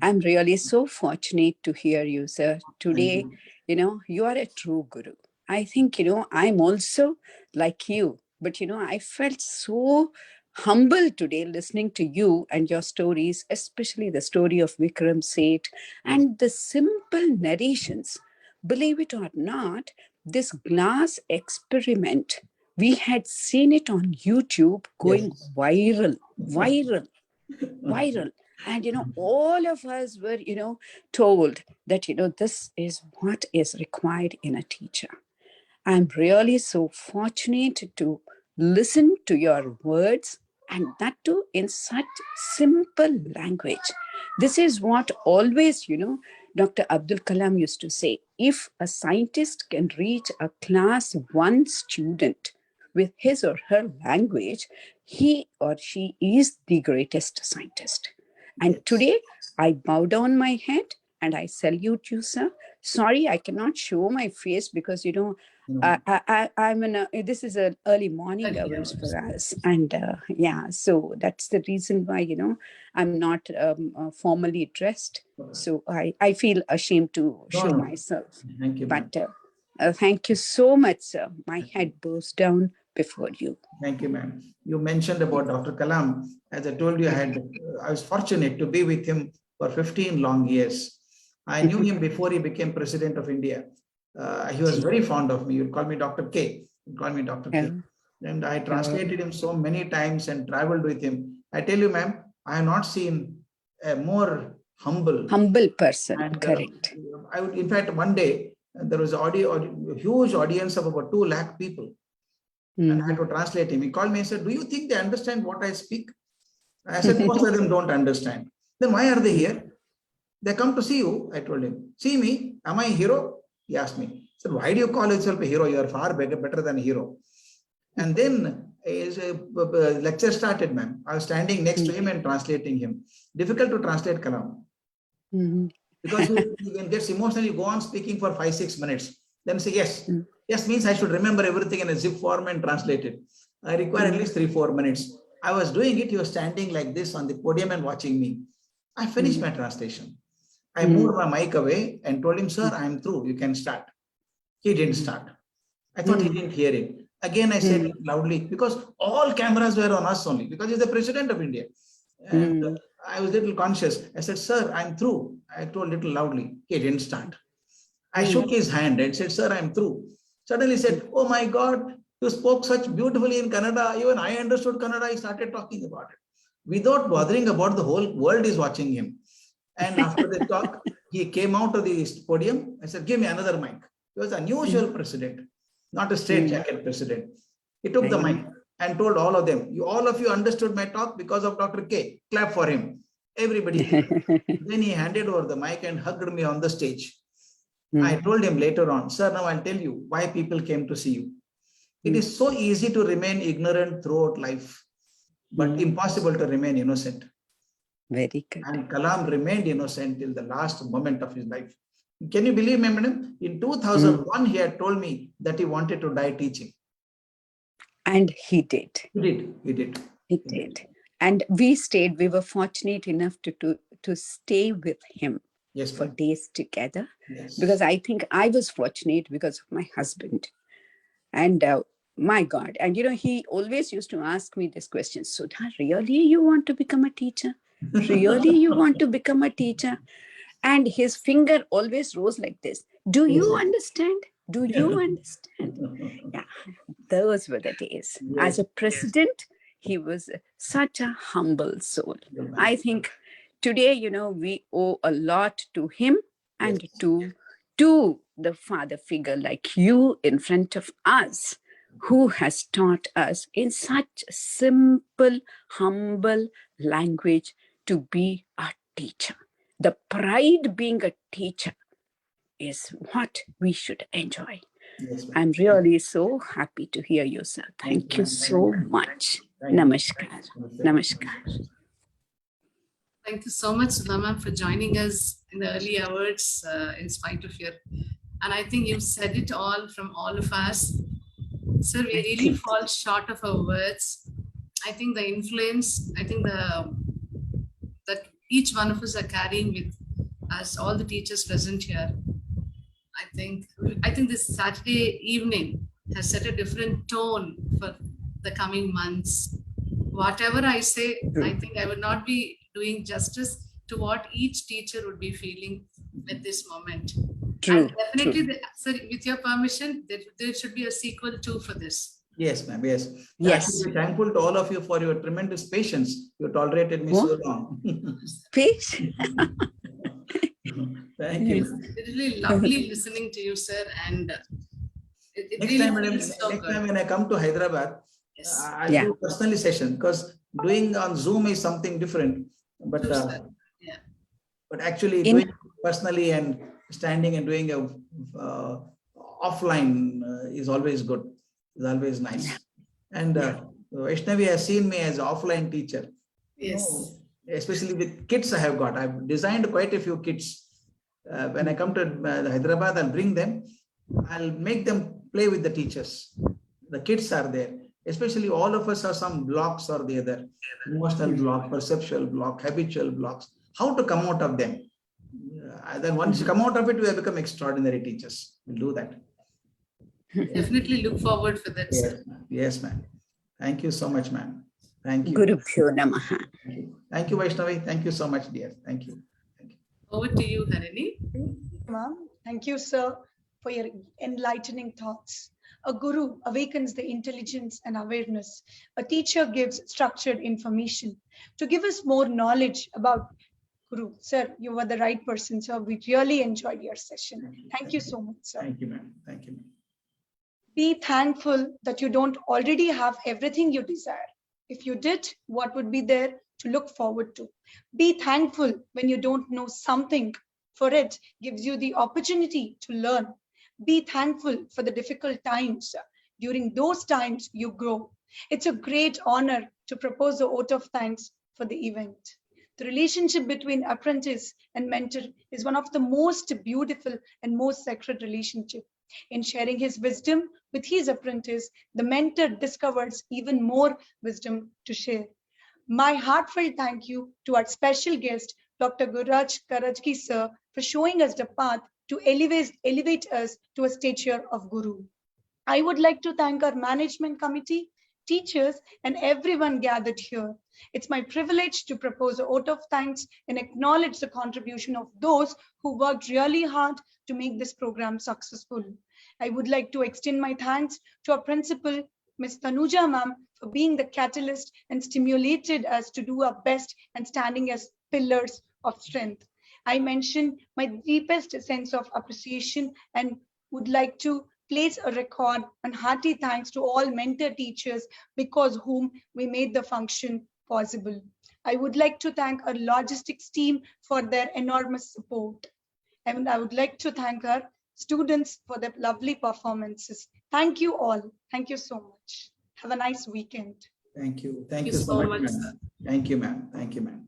I'm really so fortunate to hear you, sir. Today, you know, you are a true guru. I think, you know, I'm also like you, but, you know, I felt so humble today listening to you and your stories, especially the story of Vikram Seth and the simple narrations. Believe it or not, this glass experiment, we had seen it on YouTube going Yes. viral. And, all of us were, told that, this is what is required in a teacher. I'm really so fortunate to listen to your words, and that too in such simple language. This is what always, Dr. Abdul Kalam used to say, if a scientist can reach a class 1 student with his or her language, he or she is the greatest scientist. And Yes. today, I bow down my head and I salute you, sir. Sorry, I cannot show my face because, I'm this is an early morning Early hours hours. for us. And so that's the reason why, I'm not formally dressed. So I feel ashamed to show No. myself. Thank you, ma'am. But thank you so much, sir. My head bows down before you. Thank you, ma'am. You mentioned about Dr. Kalam. As I told you, I was fortunate to be with him for 15 long years. I knew him before he became President of India. He was very fond of me. You'd call me Dr. K. You'd call me Dr. K. And I translated him so many times and traveled with him. I tell you, ma'am, I have not seen a more humble person. and Correct. I would, in fact, one day there was a huge audience of about 2 lakh people. And I had to translate him. He called me and said, do you think they understand what I speak? I said, most of them don't understand. Then why are they here? They come to see you. I told him, see me, am I a hero? He asked me. I said, why do you call yourself a hero? You are far better than a hero. And then his lecture started, ma'am. I was standing next to him and translating him. Difficult to translate Kalam. Because he gets emotional, you go on speaking for 5-6 minutes. Then say, yes. Yes means I should remember everything in a zip form and translate it. I require at least 3-4 minutes. I was doing it. He was standing like this on the podium and watching me. I finished my translation. I moved my mic away and told him, sir, I am through. You can start. He didn't start. I thought he didn't hear it. Again, I said it loudly because all cameras were on us only because he's the President of India. And I was a little conscious. I said, sir, I'm through. I told a little loudly. He didn't start. I shook his hand and said, sir, I'm through. Suddenly said, oh my God, you spoke such beautifully in Kannada. Even I understood Kannada. He started talking about it without bothering about the whole world is watching him. And after the talk, he came out of the podium. I said, give me another mic. He was an unusual president, not a straight jacket president. He took the mic and told all of them, all of you understood my talk because of Dr. K. Clap for him. Everybody. Then he handed over the mic and hugged me on the stage. I told him later on, sir, now I'll tell you why people came to see you. It is so easy to remain ignorant throughout life, but impossible to remain innocent. Very good. And Kalam remained innocent till the last moment of his life. Can you believe me, madam? In 2001, he had told me that he wanted to die teaching. And he did. He did. And we stayed. We were fortunate enough to stay with him for days together. Yes. Because I think I was fortunate because of my husband. And my God. And, he always used to ask me this question. Sudha, really you want to become a teacher? Really you want to become a teacher? And his finger always rose like this. Do you understand? Do you understand? Yeah, those were the days. Yes. As a president, he was such a humble soul. I think today, we owe a lot to him and to the father figure like you in front of us, who has taught us in such simple, humble language to be a teacher. The pride being a teacher is what we should enjoy. Yes, I'm really so happy to hear you, sir. Thank you so much. Namaskar. Namaskar. Thank you so much, Sudha ma'am, for joining us in the early hours in spite of your... And I think you said it all from all of us. Sir, we really fall short of our words. I think the influence, that each one of us are carrying with us, all the teachers present here. I think this Saturday evening has set a different tone for the coming months. Whatever I say, I think I would not be doing justice to what each teacher would be feeling at this moment. True. And definitely, True. sir, with your permission, there should be a sequel too for this. Yes, ma'am. Yes. Yes. I should be thankful to all of you for your tremendous patience. You tolerated me so long. Fish. Thank Yes. you. It's really lovely listening to you, sir, and it Next really time, madam, feels so next good. time when I come to Hyderabad, Yes. I'll Yeah. do personally session because doing on Zoom is something different. But True, sir. Yeah. but actually In- doing personally and standing and doing a offline is always good. Is always nice. And Vaishnavi has seen me as an offline teacher. Yes. Especially with kids I've designed quite a few kits. When I come to Hyderabad, I'll bring them. I'll make them play with the teachers. The kids are there. Especially all of us have some blocks or the other. Emotional block, perceptual block, habitual blocks. How to come out of them? Then once you come out of it, we have become extraordinary teachers. We'll do that. Definitely look forward for that, Yes, sir. ma'am. Yes, ma'am. Thank you so much, ma'am. Thank you. Gurubhyo Namaha. Thank you. Thank you, Vaishnavi. Thank you so much, dear. Thank you. Thank you. Over to you, Harini. Ma'am. Thank you, sir, for your enlightening thoughts. A guru awakens the intelligence and awareness. A teacher gives structured information to give us more knowledge about Guru. Sir, you were the right person, sir. We really enjoyed your session. Thank you so much, sir. Thank you, ma'am. Thank you, ma'am. Be thankful that you don't already have everything you desire. If you did, what would be there to look forward to? Be thankful when you don't know something, for it gives you the opportunity to learn. Be thankful for the difficult times. During those times, you grow. It's a great honor to propose a vote of thanks for the event. The relationship between apprentice and mentor is one of the most beautiful and most sacred relationships. In sharing his wisdom with his apprentice, the mentor discovers even more wisdom to share. My heartfelt thank you to our special guest, Dr. Gururaj Karajagi, sir, for showing us the path to elevate us to a stature of Guru. I would like to thank our management committee, teachers, and everyone gathered here. It's my privilege to propose a vote of thanks and acknowledge the contribution of those who worked really hard to make this program successful. I would like to extend my thanks to our principal, Ms. Tanuja ma'am, for being the catalyst and stimulated us to do our best and standing as pillars of strength. I mentioned my deepest sense of appreciation and would like to place a record and hearty thanks to all mentor teachers because whom we made the function possible. I would like to thank our logistics team for their enormous support. And I would like to thank our students for their lovely performances. Thank you all. Thank you so much. Have a nice weekend. Thank you. Thank Thank you you so so much, much, ma'am. sir. Thank you, ma'am. Thank you, ma'am.